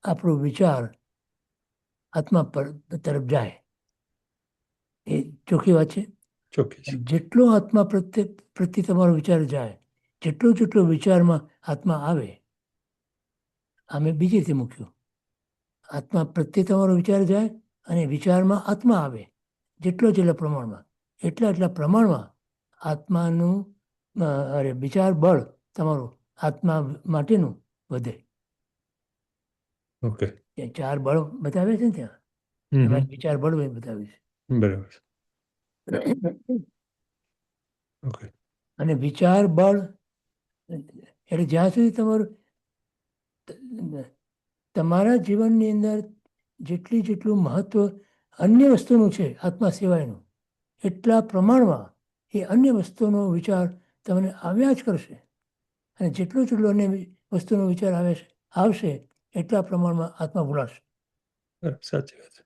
આપણો વિચાર આત્મા પર તરફ જાય. એ ચોખ્ખી વાત છે. ચોખ્ખી છે. જેટલો આત્મા પ્રત્યે તમારો વિચાર જાય, જેટલો વિચારમાં આત્મા આવે. આ મેં બીજી રીતે મૂક્યું. આત્મા પ્રત્યે તમારો વિચાર જાય અને વિચારમાં આત્મા આવે. જેટલા પ્રમાણમાં એટલા પ્રમાણમાં આત્માનું વિચાર બળ તમારું આત્મા માટેનું વધે. ઓકે. ત્યાં 4 બળ બતાવે છે ને, ત્યાં વિચાર બળ બતાવે છે. બરાબર. ઓકે. અને વિચાર બળ એટલે જ્યાં સુધી તમારા જીવનની અંદર જેટલું મહત્વ અન્ય વસ્તુનું છે આત્મા સિવાયનું, એટલા પ્રમાણમાં એ અન્ય વસ્તુનો વિચાર તમને આવ્યા જ કરશે. અને જેટલો અન્ય વસ્તુનો વિચાર આવશે એટલા પ્રમાણમાં આત્મા ભૂલાશે. સાચી વાત છે.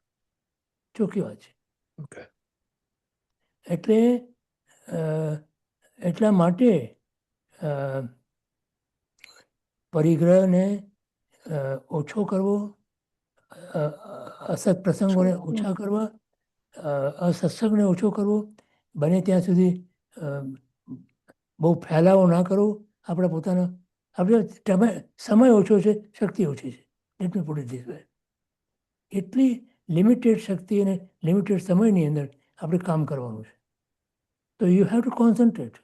ચોખ્ખી વાત છે. ઓકે. એટલે એટલા માટે પરિગ્રહને ઓછો કરવો, અસત પ્રસંગોને ઓછા કરવા, અસત્સંગને ઓછો કરવો, બને ત્યાં સુધી બહુ ફેલાવો ના કરવો આપણે પોતાનો. આપણે સમય ઓછો છે, શક્તિ ઓછી છે. Let me put it this way. એટલી લિમિટેડ શક્તિ અને લિમિટેડ સમયની અંદર આપણે કામ કરવાનું છે. તો યુ હેવ ટુ કોન્સન્ટ્રેટ.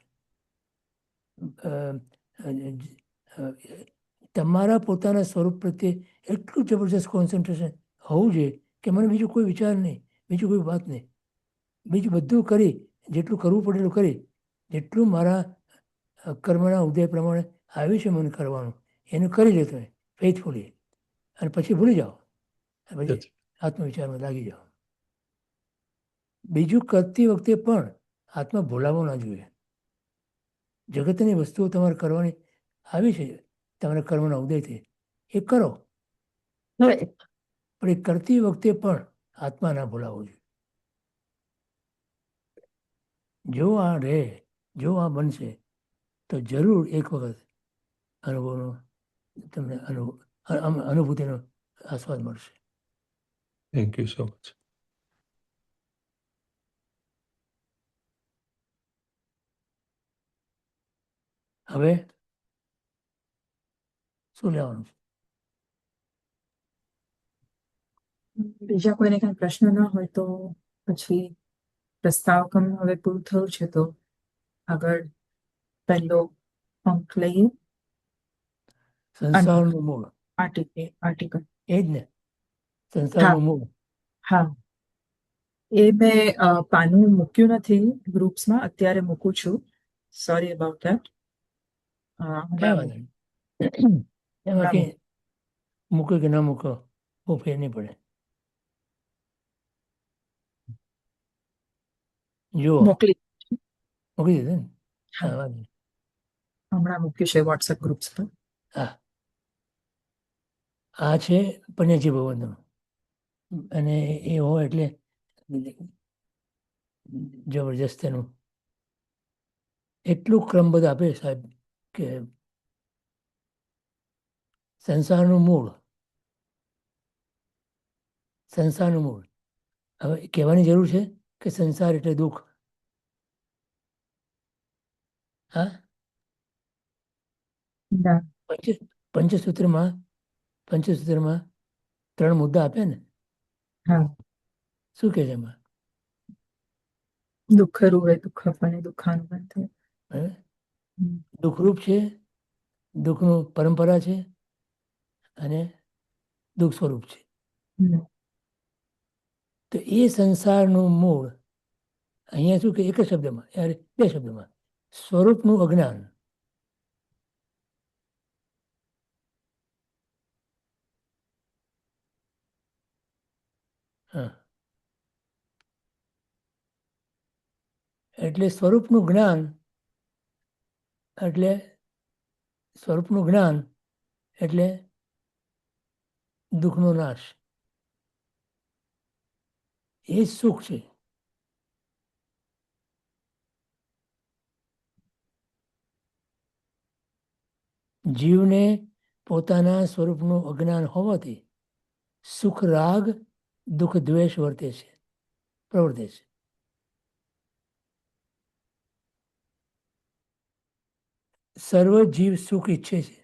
તમારા પોતાના સ્વરૂપ પ્રત્યે એટલું જબરજસ્ત કોન્સન્ટ્રેશન હોવું જોઈએ કે મને બીજું કોઈ વિચાર નહીં, બીજું કોઈ વાત નહીં. બીજું બધું કરી, જેટલું કરવું પડે એટલું કરી, જેટલું મારા કર્મના ઉદય પ્રમાણે આવ્યું છે મને કરવાનું, એનું કરી લે તમે ફેથફુલી, અને પછી ભૂલી જાઓ, પછી આત્મવિચારમાં લાગી જાઓ. બીજું કરતી વખતે પણ આત્મા ભૂલાવો ના જોઈએ. જગતની વસ્તુઓ તમારે કરવાની આવી છે, તમારા કર્મના ઉદયથી એ કરો, પણ એ કરતી વખતે પણ આત્મા ના ભૂલાવો જોઈએ. જો આ રહે, જો આ બનશે, તો જરૂર એક વખત અનુભવનો તમને અનુભૂતિનો આસ્વાદ મળશે. Thank you so much. હવે શું લેવાનું છે? બીજા કોઈને કઈ પ્રશ્ન ન હોય તો પછી પ્રસ્તાવકમ હવે પૂરું થયું છે, તો આગળ પહેલો અંક લઈએ. સંસારનું મૂળ આર્ટિકલ. એ જ ને, સંસારનું મૂળ. હા, એ મેં પાનું મૂક્યું નથી ગ્રુપ્સમાં, અત્યારે મૂકું છું. Sorry about that. ક્યાં વાંધો નહીં. એમાં કે મૂકો કે ના મૂકો બહુ ફેર નહીં પડે. જુઓ, મોકલી મૂકી દીધું ને? હા, વાંધો નહીં. હમણાં મૂક્યું છે વોટ્સએપ ગ્રુપ્સ પર. હા, આ છે પન્યાજી ભવનનું, અને એ હોય એટલે જબરજસ્ત એનું એટલું ક્રમબદ્ધ આપે સાહેબ કે સંસારનું મૂળ. સંસારનું મૂળ. હવે કહેવાની જરૂર છે કે સંસાર એટલે દુઃખ? હા, પંચસૂત્રમાં 3 મુદ્દા આપે ને. હા, શું કહે છે એમાં? દુઃખ રૂવે દુઃખ ફને દુઃખાનુબંધ. દુઃખરૂપ છે, દુઃખનું પરંપરા છે, અને દુઃખ સ્વરૂપ છે. તો એ સંસારનું મૂળ અહીંયા શું કે એક જ શબ્દમાં, યાર 2 શબ્દમાં, સ્વરૂપનું અજ્ઞાન. હા, એટલે સ્વરૂપનું જ્ઞાન એટલે દુઃખનો નાશ. એ જ સુખ છે. જીવને પોતાના સ્વરૂપનું અજ્ઞાન હોવાથી સુખ રાગ દુઃખ દ્વેષ પ્રવર્તે છે. સર્વ જીવ સુખ ઈચ્છે છે,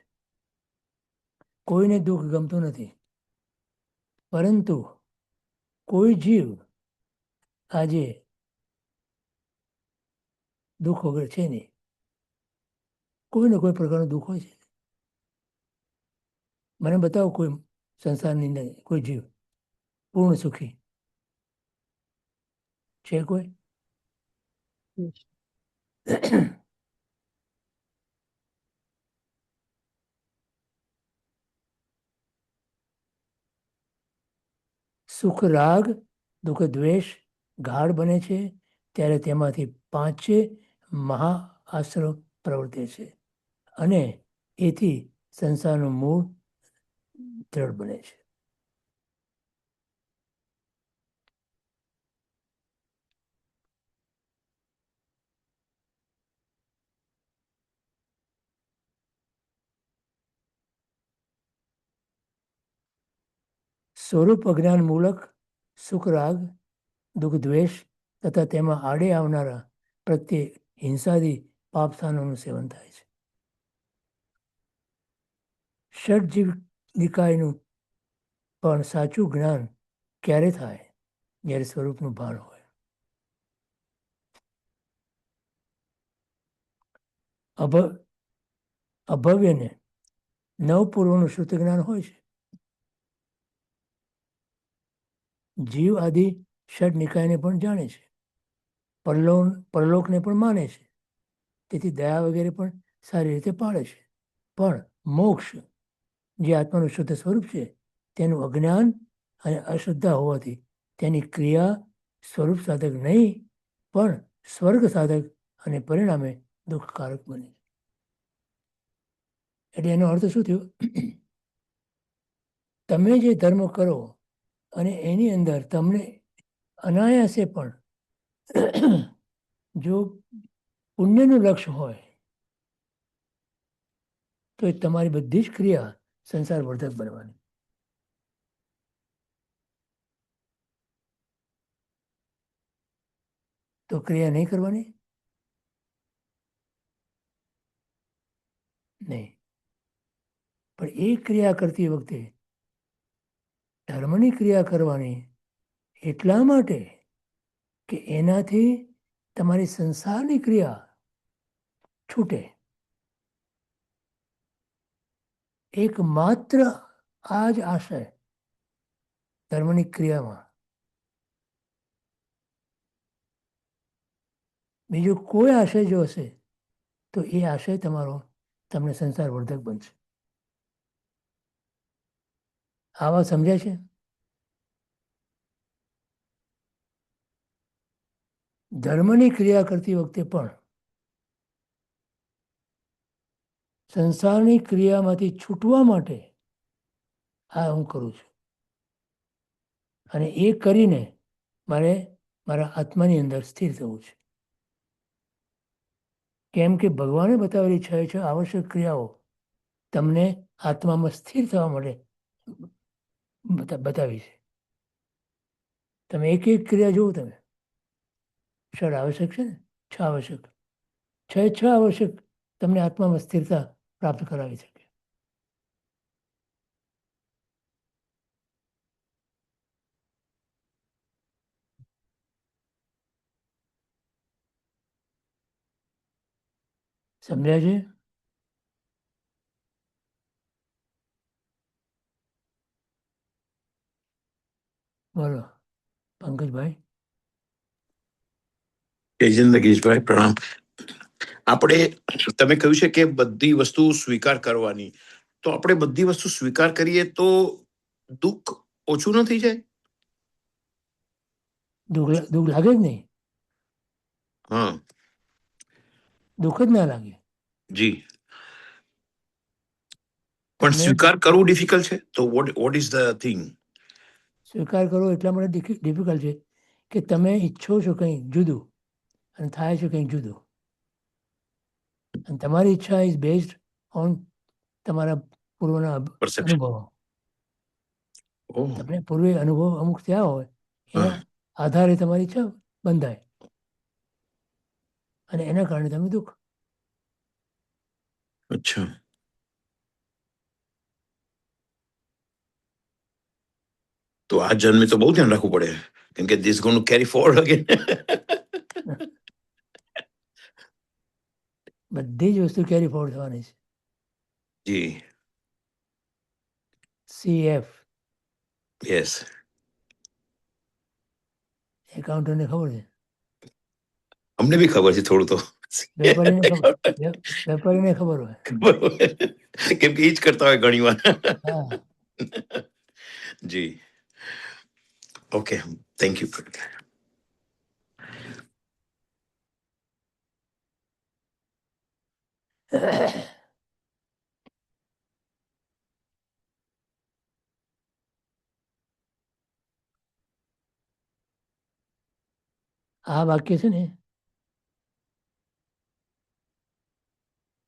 કોઈને દુઃખ ગમતું નથી. પરંતુ કોઈ જીવ આજે દુઃખ વગર છે નહીં. કોઈને કોઈ પ્રકારનું દુઃખ હોય છે. મને બતાવો કોઈ સંસારની અંદર કોઈ જીવ પૂર્ણ સુખી છે? કોઈ? સુખ રાગ દુઃખ દ્વેષ ગાઢ બને છે ત્યારે તેમાંથી 5 મહાઆશ્રવ પ્રવર્તે છે, અને એથી સંસારનું મૂળ દ્રઢ બને છે. સ્વરૂપ અજ્ઞાન મૂલક સુખ રાગ દુઃખ દ્વેષ તથા તેમાં આડે આવનારા પ્રત્યે હિંસાદી પાપ સ્થાનોનું સેવન થાય છે. ષડજીવ નિકાયનું પણ સાચું જ્ઞાન ક્યારે થાય? જ્યારે સ્વરૂપનું ભાન હોય. અભવ્યને નવપૂર્વનું શુદ્ધ જ્ઞાન હોય છે. જીવ આદિ ષડ નિકાયને પણ જાણે છે, પરલોકને પણ માને છે, તેથી દયા વગેરે પણ સારી રીતે પાળે છે. પણ મોક્ષ જે આત્માનું શુદ્ધ સ્વરૂપ છે તેનું અજ્ઞાન અને અશ્રદ્ધા હોવાથી તેની ક્રિયા સ્વરૂપ સાધક નહીં પણ સ્વર્ગ સાધક અને પરિણામે દુઃખકારક બને. એટલે એનો અર્થ શું થયો? તમે જે ધર્મ કરો અને એની અંદર તમને અનાયાસે પણ જો પુણ્યનું લક્ષ્ય હોય તો એ તમારી બધી જ ક્રિયા સંસાર વર્ધક બનવાની. તો ક્રિયા નહીં કરવાની? નહીં. પણ એ ક્રિયા કરતી વખતે ધર્મની ક્રિયા કરવાની એટલા માટે કે એનાથી તમારી સંસારની ક્રિયા છૂટે. એકમાત્ર આ જ આશય ધર્મની ક્રિયામાં. બીજો કોઈ આશય જો હશે તો એ આશય તમારો તમને સંસાર વર્ધક બનશે. આ વાત સમજાય છે? ધર્મની ક્રિયા કરતી વખતે પણ સંસારની ક્રિયામાંથી છૂટવા માટે આ હું કરું છું, અને એ કરીને મારે મારા આત્માની અંદર સ્થિર થવું છે. કેમ કે ભગવાને બતાવેલી છ આવશ્યક ક્રિયાઓ તમને આત્મામાં સ્થિર થવા માટે બતાવી છે. તમે એક એક ક્રિયા જુઓ. તમે ષડ આવશ્યક છે ને, છ આવશ્યક, છ આવશ્યક તમને આત્મામાં સ્થિરતા પ્રાપ્ત કરાવી શકે. સમજ્યા છે? બોલો પંકજભાઈ. જય જિંદગીશભાઈ, પ્રણામ. આપણે તમે કહ્યું છે કે બધી વસ્તુ સ્વીકાર કરવાની, તો આપણે બધી વસ્તુ સ્વીકાર કરીએ તો દુઃખ ઓછું ન થઈ જાય? દુઃખ લાગે જ નહીં. હા દુઃખ જ ના લાગે. જી. પણ સ્વીકાર કરવું ડિફિકલ્ટ છે, તો વોટ ઇઝ ધ થિંગ? સ્વીકાર કરવો એટલા માટે ડિફિકલ્ટ છે કે તમે ઈચ્છો છો કંઈ જુદું અને થાય છે કંઈક જુદું. અને તમારી ઈચ્છા ઇઝ બેઝડ ઓન તમારા પૂર્વના અનુભવો. તમને પૂર્વે અનુભવ અમુક થયા હોય એના આધારે તમારી ઈચ્છા બંધાય, અને એના કારણે તમે દુઃખ. અચ્છા. તો આ જન્મે તો બહુ ધ્યાન રાખવું પડે, કેમ કે this going to carry forward again. બધી જ વસ્તુ કેરી ફોરવર્ડ થવાની છે. જી. CF yes. એકાઉન્ટન્ટને ખબર છે, અમને બી ખબર છે થોડું તો. વેપારીને ખબર હોય. કેમ કે એ જ કરતા હોય ઘણી વાર. હા. જી. Okay, thank you. આ વાક્ય છે ને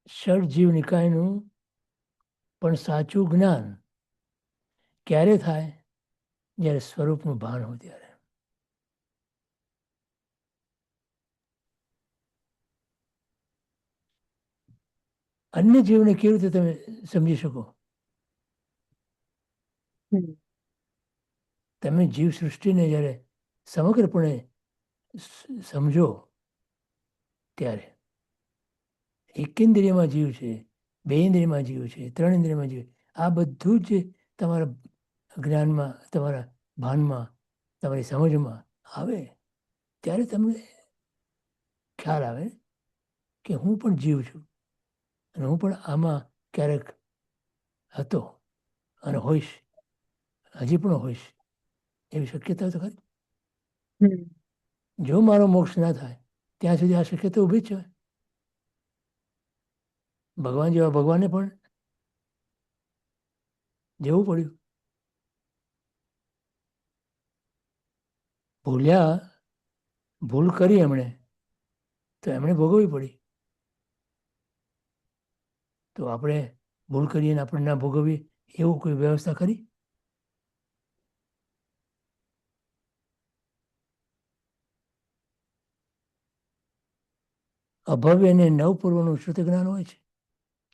ષડજીવ નિકાયનું પણ સાચું જ્ઞાન ક્યારે થાય? જ્યારે સ્વરૂપનું ભાન હોય ત્યારે. અન્ય જીવને કેવી રીતે તમે સમજી શકો? તમે જીવ સૃષ્ટિને જ્યારે સમગ્રપણે સમજો ત્યારે એકેન્દ્રિયમાં જીવ છે, બે ઇન્દ્રિયમાં જીવ છે, ત્રણ ઇન્દ્રિયમાં જીવ, આ બધું જ તમારા જ્ઞાનમાં, તમારા ભાનમાં, તમારી સમજમાં આવે ત્યારે તમને ખ્યાલ આવે કે હું પણ જીવ છું અને હું પણ આમાં ક્યારેક હતો અને હોઈશ, હજી પણ હોઈશ, એવી શક્યતા તો ખરી. જો મારો મોક્ષ ના થાય ત્યાં સુધી આ શક્યતા ઊભી જ છે. ભગવાન જેવા ભગવાનને પણ જેવું પડ્યું. ભૂલ કરી એમણે તો એમણે ભોગવવી પડી. તો આપણે ભૂલ કરીએ ને આપણે ના ભોગવીએ એવું કોઈ વ્યવસ્થા કરી? અભવ્ય અને નવપૂર્વનું શ્રુત જ્ઞાન હોય છે.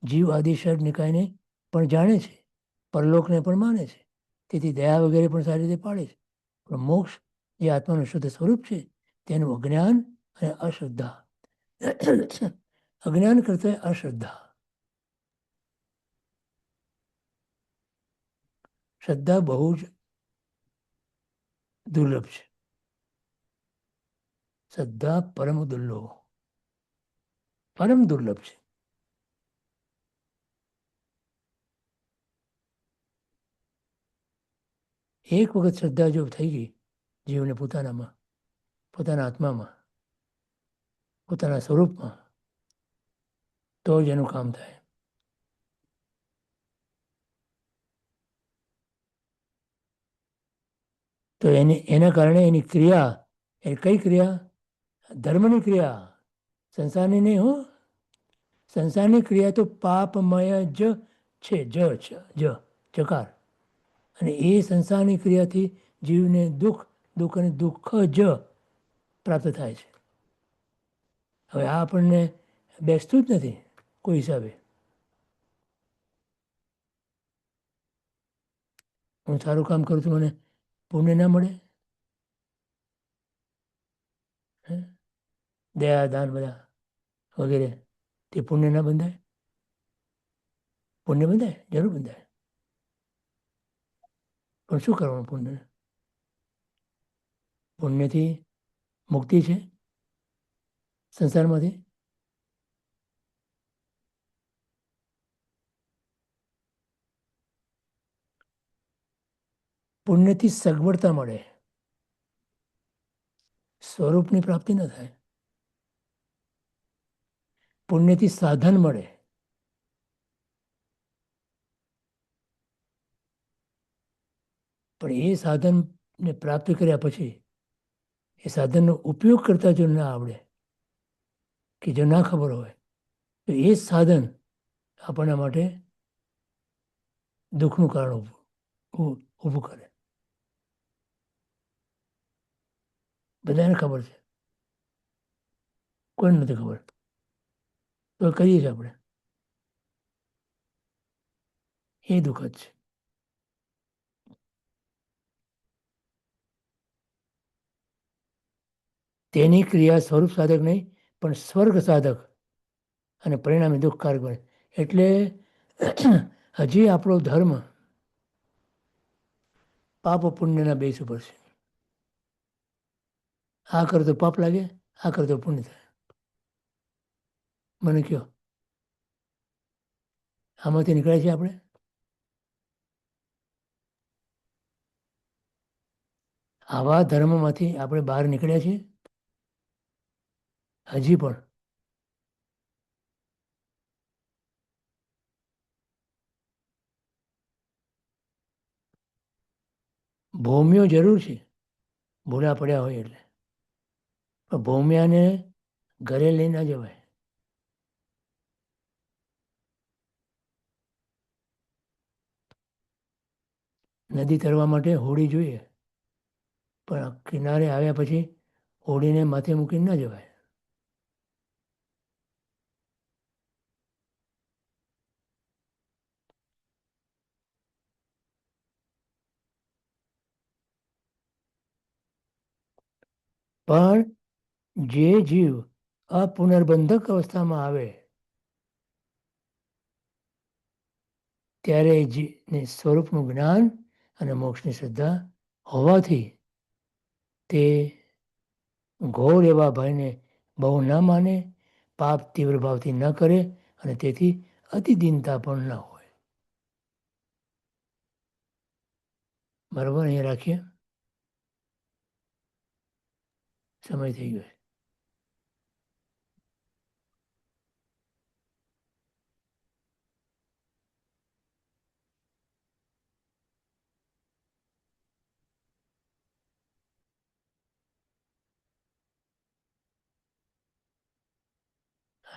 જીવ આદિશર નિકાયને પણ જાણે છે, પરલોકને પણ માને છે, તેથી દયા વગેરે પણ સારી રીતે પાડે છે. પણ મોક્ષ જે આત્માનું શુદ્ધ સ્વરૂપ છે તેનું અજ્ઞાન અને અશ્રદ્ધા, અજ્ઞાન કરતા અશ્રદ્ધા. શ્રદ્ધા બહુ જ દુર્લભ છે. શ્રદ્ધા પરમ દુર્લભ, પરમ દુર્લભ છે. એક વખત શ્રદ્ધા જો થઈ ગઈ જીવને પોતાનામાં, પોતાના આત્મામાં, પોતાના સ્વરૂપમાં, તો જ એનું કામ થાય. તો એના કારણે એની ક્રિયા, એ કઈ ક્રિયા? ધર્મની ક્રિયા, સંસારની નહીં હો. સંસારની ક્રિયા તો પાપમય જ છે, જકાર. અને એ સંસારની ક્રિયાથી જીવને દુઃખ અને દુઃખ જ પ્રાપ્ત થાય છે. હવે આ આપણને બેસતું જ નથી કોઈ હિસાબે. હું સારું કામ કરું તો મને પુણ્ય ના મળે? દયા, દાન બધા વગેરે, તે પુણ્ય ના બંધાય? પુણ્ય બંધાય, જરૂર બંધાય. પણ શું કરવાનું પુણ્ય? પુણ્યથી મુક્તિ છે સંસારમાંથી? પુણ્યથી સગવડતા મળે, સ્વરૂપની પ્રાપ્તિ ન થાય. પુણ્યથી સાધન મળે, પણ એ સાધનને પ્રાપ્ત કર્યા પછી એ સાધનનો ઉપયોગ કરતા જો ના આવડે કે જો ના ખબર હોય તો એ સાધન આપણા માટે દુઃખનું કારણ ઊભું કરે. બધાને ખબર છે, કોઈને નથી ખબર, તો કરીએ છીએ આપણે. એ દુઃખદ છે. તેની ક્રિયા સ્વરૂપ સાધક નહીં પણ સ્વર્ગ સાધક અને પરિણામે દુઃખકારક બને. એટલે હજી આપણો ધર્મ પાપ પુણ્યના બેઝ ઉપર છે. આ કરો તો પાપ લાગે, આ કરો તો પુણ્ય થાય. મને કયો, આમાંથી નીકળે છે આપણે? આવા ધર્મમાંથી આપણે બહાર નીકળ્યા છીએ? હજી પણ ભૌમ્યો જરૂર છે, ભૂલા પડ્યા હોય એટલે. પણ ભૌમ્યાને ઘરે લઈ ના જવાય. નદી તરવા માટે હોડી જોઈએ. પણ કિનારે આવ્યા પછી ઓળીને માથે મૂકીને ના જવાય. પણ જે જીવ અપુનર્બંધક અવસ્થામાં આવે ત્યારે સ્વરૂપનું જ્ઞાન અને મોક્ષની શ્રદ્ધા હોવાથી તે ઘોર એવા ભયને બહુ ન માને, પાપ તીવ્ર ભાવથી ન કરે અને તેથી અતિદીનતા પણ ન હોય. બરાબર, અહીંયા રાખીએ. સમય થઈ ગયો.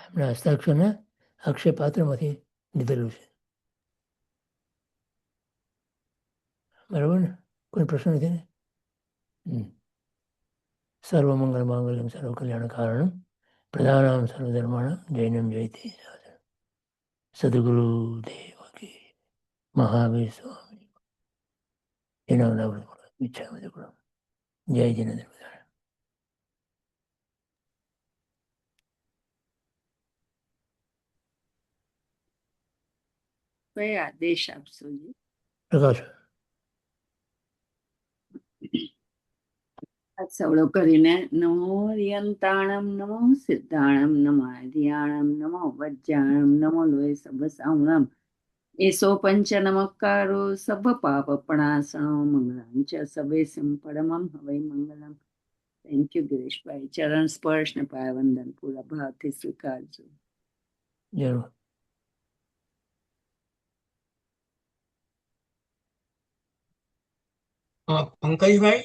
એમના હસ્તાક્ષરના અક્ષયપાત્રમાંથી લીધેલું છે. બરાબર ને? કોઈ પ્રશ્ન નથી ને? સર્વમંગલ માંગલ્યમ સર્વ કલ્યાણ કારણમ પ્રધાનમ સર્વધર્માણમ જૈનમ જયતે સદગુરુ દેવ કી મહાવીર સ્વામી એના ઈચ્છા જય જિનેન્દ્ર. કઈ આદેશ આપશો જી? પ્રકાશ. આ સવળો કરીને નમો રિયંતાણમ નમો સિદ્ધાણમ નમાધ્યાણમ નમો વજ્જાણમ નમો લોય સભ સાવણમ એસો પંચ નમસ્કારો સભ પાપ પ્રણાસણો મંગળાંચ સભે સંપડમમ હવે મંગલમ. Thank you Girishbhai. ચરણ સ્પર્શ ને પાયવંદન પૂરા ભાવથી સ્વીકારજો. જરૂર. પંકજભાઈ,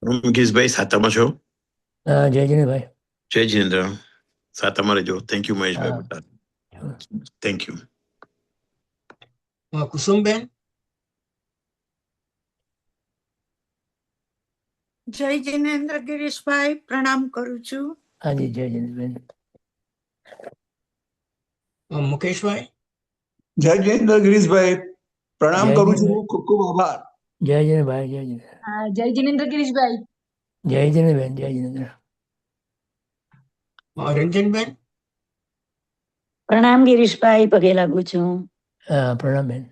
મુકેશભાઈ સાતામાં છો? હા, જય જીનેભાઈ. જય જીનેન્દ્ર. સાતામાં રહેજો. થેન્ક યુ મહેશભાઈ હા. બટાલ. Thank you. કુસુમબેન, જય જિનેન્દ્ર ગિરીશભાઈ, પ્રણામ કરું છું. હાજી, જય જીનેન્દ્રબેન. મુકેશભાઈ, જય જયેન્દ્ર ગિરીશભાઈ, પ્રણામ જય કરું છું. જિનેન્દ્ર. ખૂબ ખૂબ આભાર. જય જીનેભાઈ, જય જીનેન્દ્ર. જય જિનેન્દ્ર ગિરીશભાઈ. જય જીનેન્દ્રબેન, જય જીનેન્દ્ર. રંજનબેન, પ્રણામ ગિરીશભાઈ, પગે લાગુ છું. હા, પ્રણામ બેન.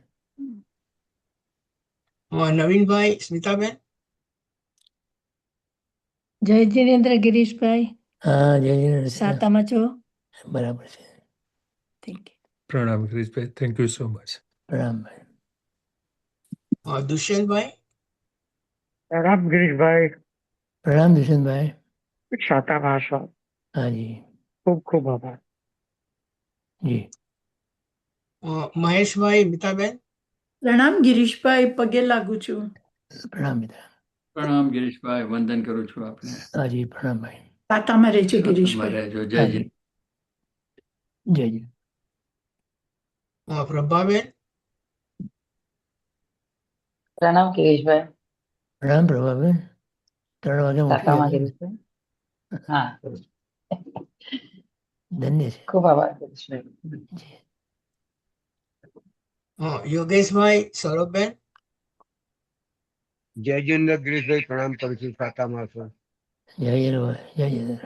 નવીનભાઈ, સ્મિતાબેન, જય જિનેન્દ્ર ગિરીશભાઈ. હા, જય જીનેન્દ્ર. સાતામાં છો? બરાબર છે. Thank you. પ્રણામ ક્રિશભાઈ, થેન્ક યુ સો મચ. પ્રણામ ભાઈ. દુષ્યંતભાઈ, પ્રણામ ગિરીશભાઈ, પ્રણામ દુષ્યંતભાઈ. સાતા ભાષા હાજી, ખૂબ ખૂબ આભાર. જી. મહેશભાઈ, મિતાબેન, પ્રણામ ગિરીશભાઈ, પગે લાગુ છું. પ્રણામ મિત્ર. પ્રણામ ગિરીશભાઈ, વંદન કરું છું આપને. હાજી, પ્રણામ ભાઈ. સાતામાં રહેજો ગિરીશભાઈ. રહેજો. જય હાજી, જય જી. પ્રભાબેન, પ્રણામ ગિરીશભાઈ. પ્રણામ પ્રભાબેન. 3 વાગે સાતામાં મૂકી ગિરીશભાઈ. હા, ધન્ય છે. ખૂબ આભાર ગિરીશભાઈ. જી. યોગેશભાઈ, સૌરભબેન, જય જિનેન્દ્ર ગિરીશભાઈ, પ્રણામ કરું છું. સાતામાં છું. જય જીનેન્દ્ર, જય જીનેન્દ્ર.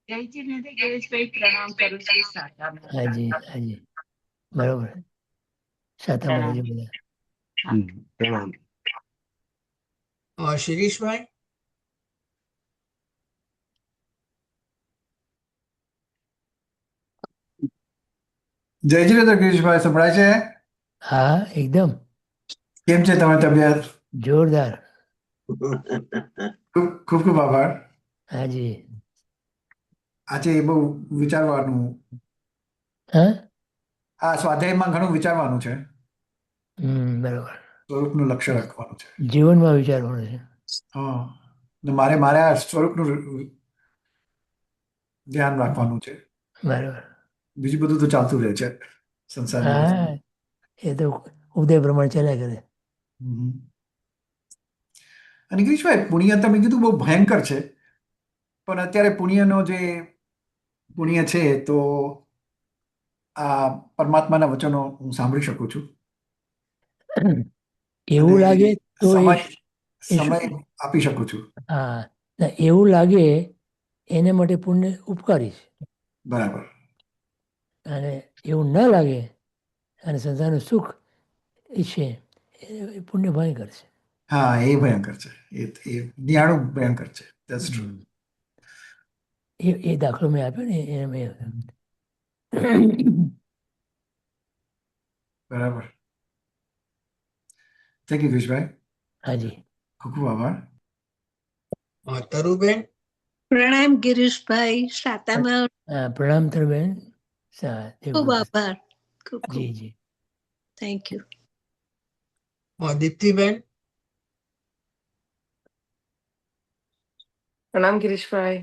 જય જિનેન્દ્ર ગિરીશભાઈ, પ્રણામ કરું છું. સાતામાં. હાજી, હાજી. બરોબર. સાતામાં રહેજો બધા. પ્રણામ. શિરીષભાઈ, જય જયેન્દ્ર ગિરીશભાઈ, સંભળાય છે? હા, એકદમ કેમ છે તમારી તબિયત? જોરદાર. ખૂબ ખૂબ ખૂબ આભાર. હાજી. આજે બહુ વિચારવાનું, હા. આ સ્વાધ્યાયમાં ઘણું વિચારવાનું છે. બરોબર. સ્વરૂપનું લક્ષ્ય રાખવાનું છે. જીવનમાં વિચારવાનું છે. હા, ને મારે મારે આ સ્વરૂપનું ધ્યાન રાખવાનું છે. બરોબર. બીજું બધું તો ચાલતું રહે છે સંસારની. હા, એ તો ઉદય પ્રમાણે ચાલ્યા કરે. હમ. અને ગિરીશભાઈ, પુણ્ય તમે કીધું બહુ ભયંકર છે, પણ અત્યારે પુણ્યનો જે પુણ્ય છે તો આ પરમાત્માના વચનો હું સાંભળી શકું છું. એવું અને લાગે તો સમય એ સમય શું? આપી શકું છું. હા, ના, એવું લાગે એને માટે પુણ્ય ઉપકારી છે, બરાબર. અને એવું ન લાગે અને સંસારનું સુખ ઈચ્છે એ પુણ્ય ભયંકર છે. હા, એ ભયંકર છે. એ નિયાણું ભયંકર છે. That's true. હમ. એ દાખલો મેં આપ્યો ને એ મેં બરાબર. થેન્ક યુ ગિરીશભાઈ. હાજી. ખૂબ ખૂબ આભાર. તરુબેન, પ્રણામ ગિરીશભાઈ, શાતામાં પ્રણામ તરબેન. ખૂબ આભાર. ખૂબ ખૂબ જી જી. Thank you. દીપ્તિબેન, प्रणाम गिरीश भाई।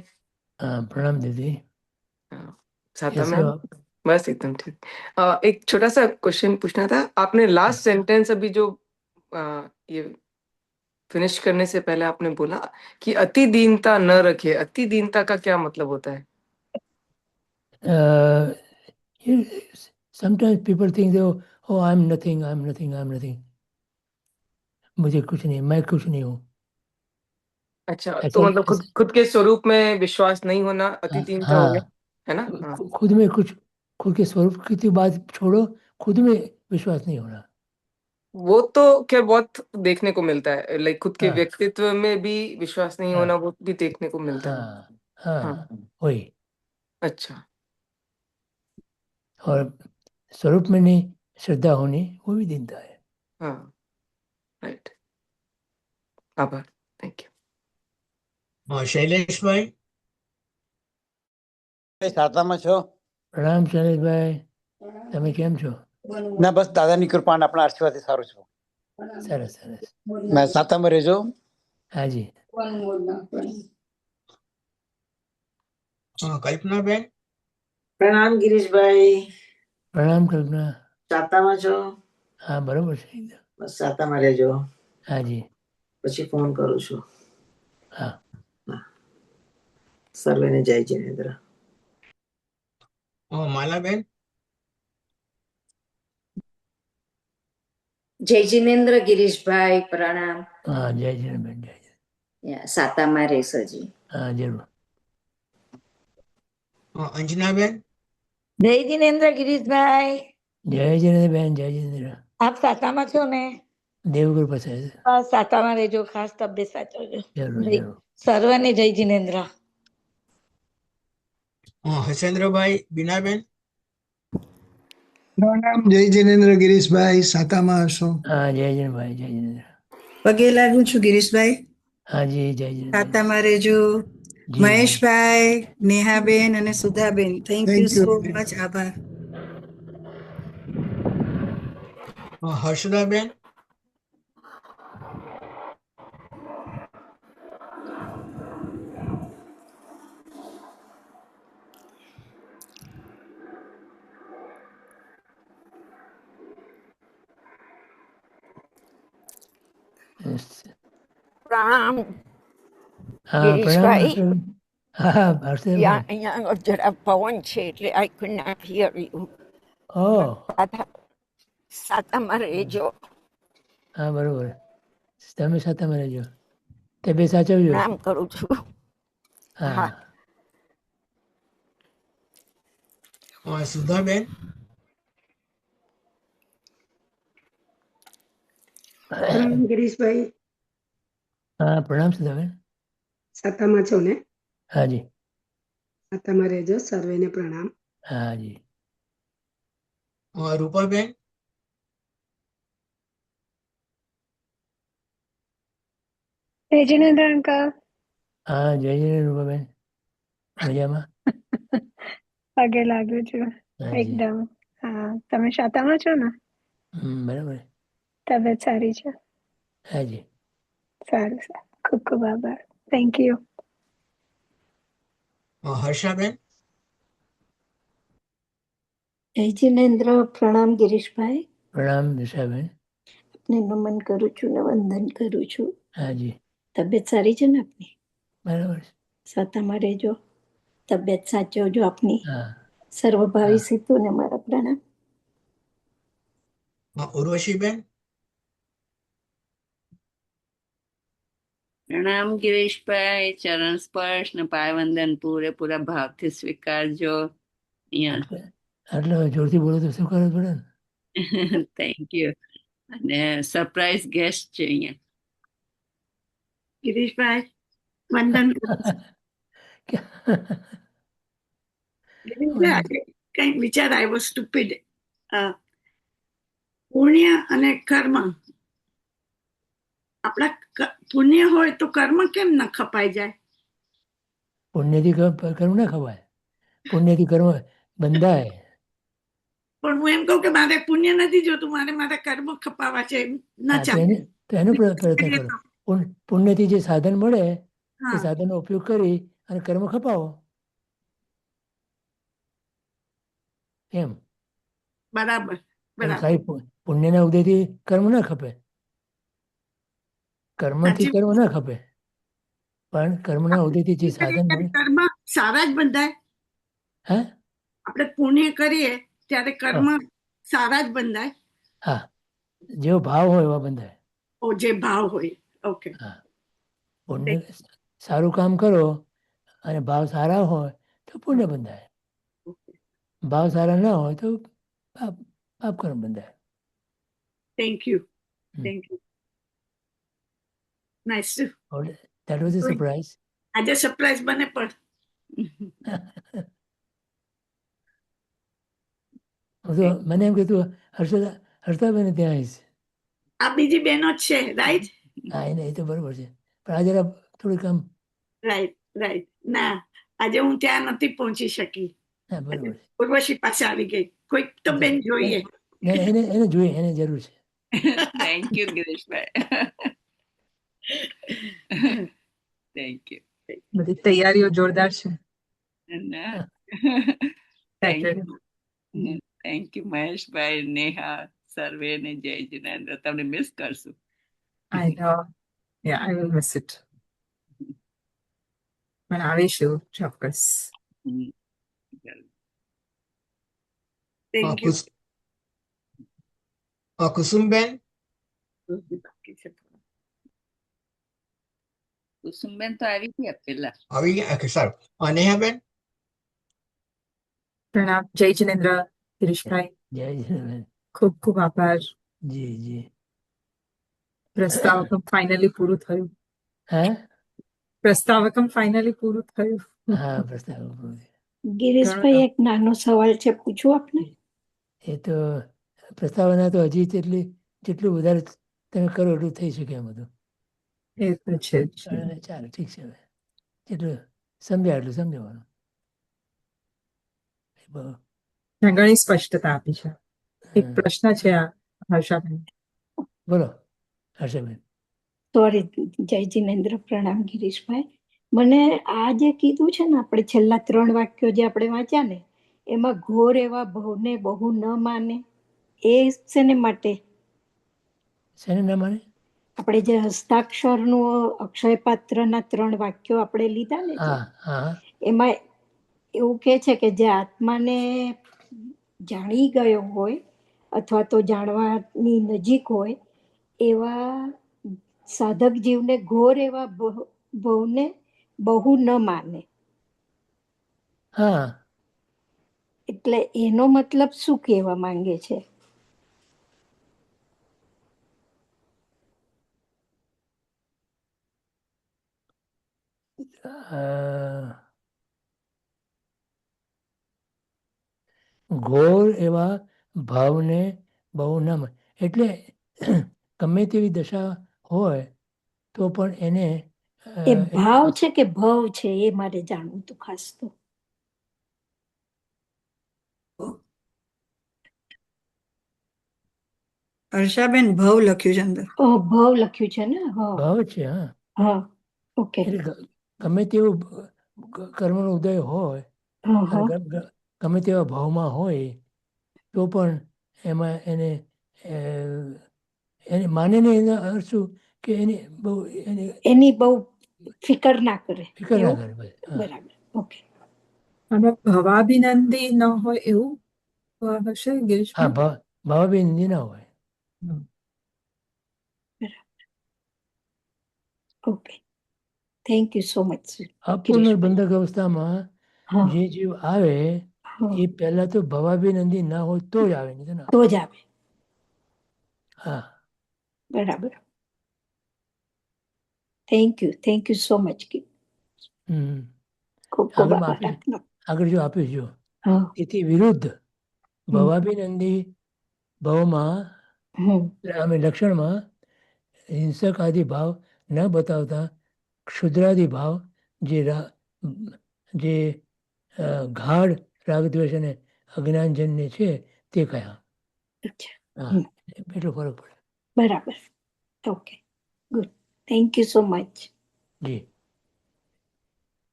प्रणाम दीदी। साता कैसे मैम? हो आप? बस एकदम ठीक। एक छोटा सा क्वेश्चन पूछना था। आपने लास्ट सेंटेंस अभी जो ये फिनिश करने से पहले आपने बोला कि अति दीनता न रखे, अति दीनता का क्या मतलब होता है? Sometimes people think they, oh I'm nothing, I'm nothing, I'm nothing. मुझे कुछ नहीं, मैं कुछ नहीं हूँ। अच्छा, तो मतलब खुद के स्वरूप में विश्वास नहीं होना अति दीनता हो गया, है ना? खुद में कुछ, खुद के स्वरूप की बात छोड़ो, खुद में विश्वास नहीं होना। वो तो क्या बहुत देखने को मिलता है, लाइक खुद के व्यक्तित्व में भी विश्वास नहीं होना, वो भी देखने को मिलता है। हाँ, वही। अच्छा। और स्वरूप में नहीं श्रद्धा होनी, वो भी दीनता है। हाँ, राइट। आभार, थैंक यू। શૈલેષભાઈ, સાતામાં છો? પ્રણામ શૈલેષભાઈ, તમે કેમ છો? ના, બસ દાદાની કૃપા અને આપણા આશીર્વાદથી સારું છું. સરસ સરસ. ના, સાતામાં રહેજો. હાજી. કલ્પનાબેન, પ્રણામ ગિરીશભાઈ. પ્રણામ કલ્પના. સાતામાં છો? હા, બરોબર છે એકદમ. બસ સાતામાં રહેજો. હાજી. પછી ફોન કરું છું. હા. સર્વેને જય જિનેન્દ્ર. માલાબેન, જય જિનેન્દ્ર ગિરીશભાઈ, પ્રણામ. હા, જય જિનેન્દ્ર, જય જિનેન્દ્ર. સાતામાં રહેશોજી. હા, જરૂર. અંજનાબેન, જય જિનેન્દ્ર ગિરીશભાઈ. જય જિનેન્દ્ર બેન, જય જિનેન્દ્ર. આપ સાતામાં છો ને? દેવગુરુ પાસે. બસ સાતામાં રહેજો, ખાસ તબિયત સાચવજો. જરૂર જરૂર. સર્વને જય જિનેન્દ્ર. હસેન્દ્રભાઈ, બીનાબેન, પ્રણામ જય જિનેન્દ્ર ગિરીશભાઈ, સાતામાં હશો? હા, જય જિનેન્દ્રભાઈ, જય જિનેન્દ્ર. પગે લાગુ છું ગિરીશભાઈ. હાજી, જય જિનેન્દ્ર. સાતામાં રહેજો. મહેશભાઈ, નેહાબેન અને Sudhaben, thank you so much. આભાર. હર્ષદાબેન, પ્રણામ હા, ગિરીશભાઈ. પ્રણામ. હા, હર્ષદભાઈ. અહીંયા જરા પવન છે એટલે I could not hear you. સાતામાં રહેજો. હા, બરોબર. તમે સાતામાં રહેજો. તબિયત સાચવજો. પ્રણામ કરું છું. હા. સુધાબેન, ગિરીશભાઈ, હા, પ્રણામ સુધાબેન. સાતામાં છો ને? હાજી. સાતામાં રહેજો. સર્વેને પ્રણામ. હાજી. રૂપાબેન, જય જિનેન્દ્ર અંકલ. હા, જય જિનેન્દ્ર રૂપાબેન. મજામાં? પગે લાગ્યું છું એકદમ. હા, તમે શાતામાં છો ને? બરાબર. તબિયત સારી છે? હાજી. સારું સારું, ખૂબ ખૂબ આભાર. Thank you. હર્ષાબેન, જય જિનેન્દ્ર. પ્રણામ ગિરીશભાઈ. પ્રણામ દિશાબેન. આપને નમન કરું છું ને વંદન કરું છું. હાજી. તબિયત સારી છે ને આપની? બરાબર છે. સાતામાં રહેજો, તબિયત સાચવજો આપની. હા સર્વભાવી સીતોને મારા પ્રણામ. ઉર્વશીબેન. પ્રણામ ગિરીશભાઈ, ચરણ સ્પર્શ ને પાયવંદન પૂરેપૂરા ભાવથી સ્વીકારજો. આટલા જોરથી બોલો તો શું કરવું પડે ને. Thank you. અને સરપ્રાઈઝ ગેસ્ટ છે અહીંયા. ગિરીશભાઈ વંદન કરું છું. ગિરીશભાઈ, આજે કંઈક વિચાર આવ્યો સ્ટુપિડ. પુણ્ય અને કર્મ, આપણા પુણ્ય હોય તો કર્મ કેમ ન ખપાઈ જાય? પુણ્યથી કર્મ ના ખવાય, પુણ્યથી કર્મ બંધાય. પણ હું એમ કહું કે મારે પુણ્ય નથી જોતું, મારે મારા કર્મ ખપાવા છે, ના ચાલે. તો એનો પ્રયત્ન કરો. પુણ્યથી જે સાધન મળે એ હા, સાધનનો ઉપયોગ કરી અને કર્મ ખપાવો એમ. બરાબર અને બરાબર. ખાલી પુણ્યના ઉદયથી કર્મ ના ખપે, કર્મથી સાચી કર્મ ના ખપે, પણ કર્મના ઉદયથી જે સાધન મળે. કર્મ સારા જ બંધાય. હે આપણે પુણ્ય કરીએ ત્યારે કર્મ સારા જ બંધાય. હા, જેવો ભાવ હોય એવા બંધાય. ઓ જે ભાવ હોય. ઓકે. હા, પુણ્ય સારું કામ કરો અને ભાવ સારા હોય તો પુણ્ય બંધાય, ભાવ સારા ના હોય તો પાપ કર્મ બંધાય. Thank you. Thank you. Nice to. That was a surprise. આજે સરપ્રાઈઝ બને પણ મને એમ કીધું હર્ષાબેન ત્યાં આવીશ. આ બીજી બહેનો જ છે, રાઈટ? હા, એને એ તો બરોબર છે, પણ આજે થોડું કામ. Right right. ના, આજે હું ત્યાં નથી પહોંચી શકી. હા, બરોબર છે. ઉર્વશી પાસે આવી ગઈ. કોઈક તો બેન જોઈએ. એને જોઈએ, એને જરૂર છે. થેન્ક યુ ગિરીશભાઈ. Thank you. બધી તૈયારીઓ જોરદાર છે. થેન્ક યુ મહેશભાઈ, નેહા, સર્વેને જય જિનેન્દ્ર. તમને મિસ કરશું. I know. Yeah, I will miss it. પણ આવીશું ચોક્કસ. Thank you. કુસુમબેન. કુસુમબેન તો આવી ગયા પેલા. આવી ગયા, ઓકે, સારું. નેહાબેન. પ્રણામ. જય જિનેન્દ્ર ગિરીશભાઈ. જય જિનેન્દ્ર. ખૂબ ખૂબ આભાર. જી જી. પ્રસ્તાવકમ ફાઇનલી પૂરું થયું. હે? પ્રસ્તાવકમ ફાઇનલી પૂરું થયું. હા, પ્રસ્તાવક પૂરું થયું. ગિરીશભાઈ, એક નાનો સવાલ છે, પૂછું આપને? એ તો પ્રસ્તાવના તો હજી જેટલું વધારે તમે કરો એટલું થઈ શકે એમ હતું. એ તો છે જ. ચાલે, ઠીક છે. હવે જેટલું સમજ્યા એટલું સમજવાનું. ઘણી સ્પષ્ટતા આપી છે. એક પ્રશ્ન છે આ હર્ષાબેન. બોલો હર્ષાબેન. સોરી. જય જિનેન્દ્ર. પ્રણામ ગિરીશભાઈ. મને આ જે કીધું છે ને, આપણે છેલ્લા 3 વાક્યો જે આપણે વાંચ્યા ને, એમાં ઘોર એવા ભવને બહુ ન માને, એ શેને માટે? શેને ન માને? આપણે જે હસ્તાક્ષરનું અક્ષય પાત્રના 3 વાક્યો આપણે લીધા ને, એમાં એવું કે છે કે જે આત્માને જાણી ગયો હોય અથવા તો જાણવાની નજીક હોય એવા સાધક જીવને ઘોર એવા ભવને બહુ ન માને. હા, એટલે એનો મતલબ શું કહેવા માંગે છે? ઘોર એવા ભાવને બહુ ન માને એટલે ગમે તેવી દશા હોય તો પણ એને એ ભાવ છે કે ભવ છે, એ મારે જાણવું હતું ખાસ. તો હર્ષાબેન ભવ લખ્યું છે અંદર. ભવ લખ્યું છે ને? ભાવ છે. હા હા, ઓકે. એટલે ગમે તેવું કર્મનો ઉદય હોય, ગમે તેવા ભાવમાં હોય તો પણ એમાં એને માને ને એનો અર્થ શું કે એની બહુ એની બહુ ફિકર ના કરે. ફિકર ના એવું? કરે બસ. હા. બરાબર. ઓકે. આમાં ભવાભિનંદી ન હોય એવું હશે હા, ગિરીશભાઈ? ભાવાભિનંદી ના હોય. Okay. Thank you so much. અપુનર્બંધક અવસ્થામાં હા. જે જીવ આવે હા. એ પહેલા તો ભવાભિનંદી ના હોય તો જ આવે, નહીં તો ના. તો જ આવે. હા. બરાબર. Thank you so much. હમ. ખૂબ ખૂબ આગળ આભાર આપનો. આગળ જો આપ્યું જો હા. એથી વિરુદ્ધ હમ. ભવાભિનંદી ભાવમાં હમ. અમે લક્ષણમાં હિંસક આદિ ભાવ ન બતાવતા ક્ષુદ્રાદિ ભાવ જે જે ગાઢ રાગદ્વેષ અને અજ્ઞાનજન્ય છે તે કયા. અચ્છા. હા, એટલો ફરક પડે. બરાબર. Okay, good. Thank you so much. જી.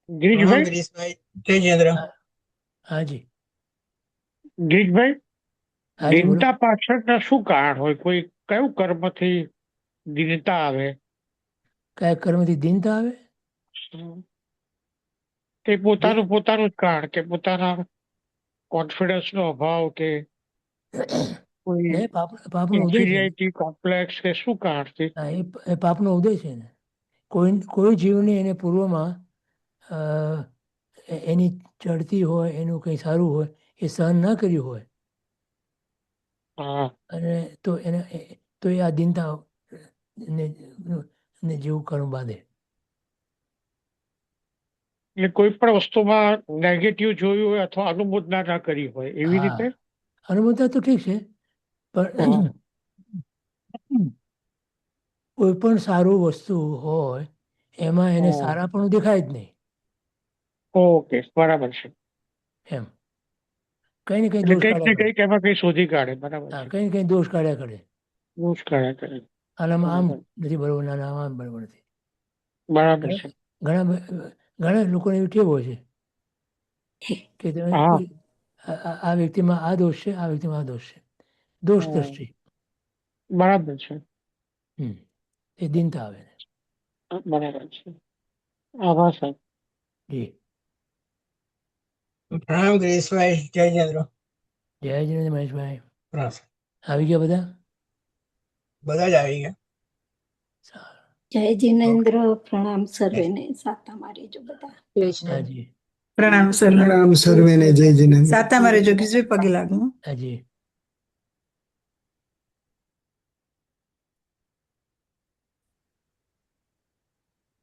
પ્રણામ ગિરીશભાઈ ગિરીશભાઈ. જય જિનેન્દ્ર. હાજી. ગિરીશભાઈ હાજી બોલો. દીનતા પાછળના શું કારણ હોય? કોઈ કયું કર્મથી દીનતા આવે? કયા કર્મથી દીનતા આવે? તે પોતાનું જ કારણ કે પોતાના કોન્ફિડન્સ નો અભાવ કે કોઈ ને પાપનો ઉદય છે ને. ઇન્ફિરિયરિટી કોમ્પ્લેક્સ કે શું કારણથી? હા, એ પાપનો ઉદય છે ને. કોઈ જીવને એને પૂર્વમાં એની ચડતી હોય, એનું કંઈ સારું હોય એ સહન ના કર્યું હોય હા. અને તો એ આ દીનતા ને જેવું કર્મ બાંધે. એટલે કોઈ પણ વસ્તુમાં નેગેટિવ જોયું હોય અથવા અનુમોદના ના કરી હોય એવી રીતે? અનુમોદના તો ઠીક છે, પણ કોઈ પણ સારું વસ્તુ હોય એમાં એને સારાપણું દેખાય જ નહીં. ઓકે, બરાબર છે. એમ કઈ ને કઈ એટલે દોષ કંઈક ને કાઢ્યા કરે. કંઈક એમાં કંઈ શોધી કાઢે. બરાબર હા, છે. કઈ ને કઈ દોષ કાઢ્યા કરે. દોષ કાઢ્યા કરે. આનામાં આમ બરાબર. નથી બરોબર, ના આમ બરોબર નથી. બરાબર છે. ઘણા લોકોને એવી ટેવ હોય છે કે તમે હા. કોઈ આ વ્યક્તિમાં આ દોષ છે, આ વ્યક્તિમાં આ દોષ છે. દોષ દ્રષ્ટિ. બરાબર છે. એ દીનતા આવે. બરાબર છે. આભાર સાહેબ. જી. પ્રણામ ગિરીશભાઈ. જય જિનેન્દ્ર. જય જિનેન્દ્ર મહેશભાઈ. પ્રણામ. આવી ગયા બધા? બધા જ આવી ગયા. જય જિનેન્દ્ર. પ્રણામ સર્વેને. સાતામાં રહેજો બધા. હાજી. પ્રણામ સર. પ્રણામ સર્વેને. જય જિનેન્દ્ર. સાતામાં રહેજો. ગિરીશભાઈ પગે લાગુ. હાજી.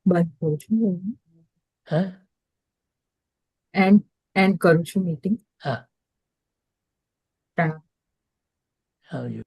બંધ કરું છું. હા, એન્ડ કરું છું મીટિંગ. હા. પ્રણામ. આવજો.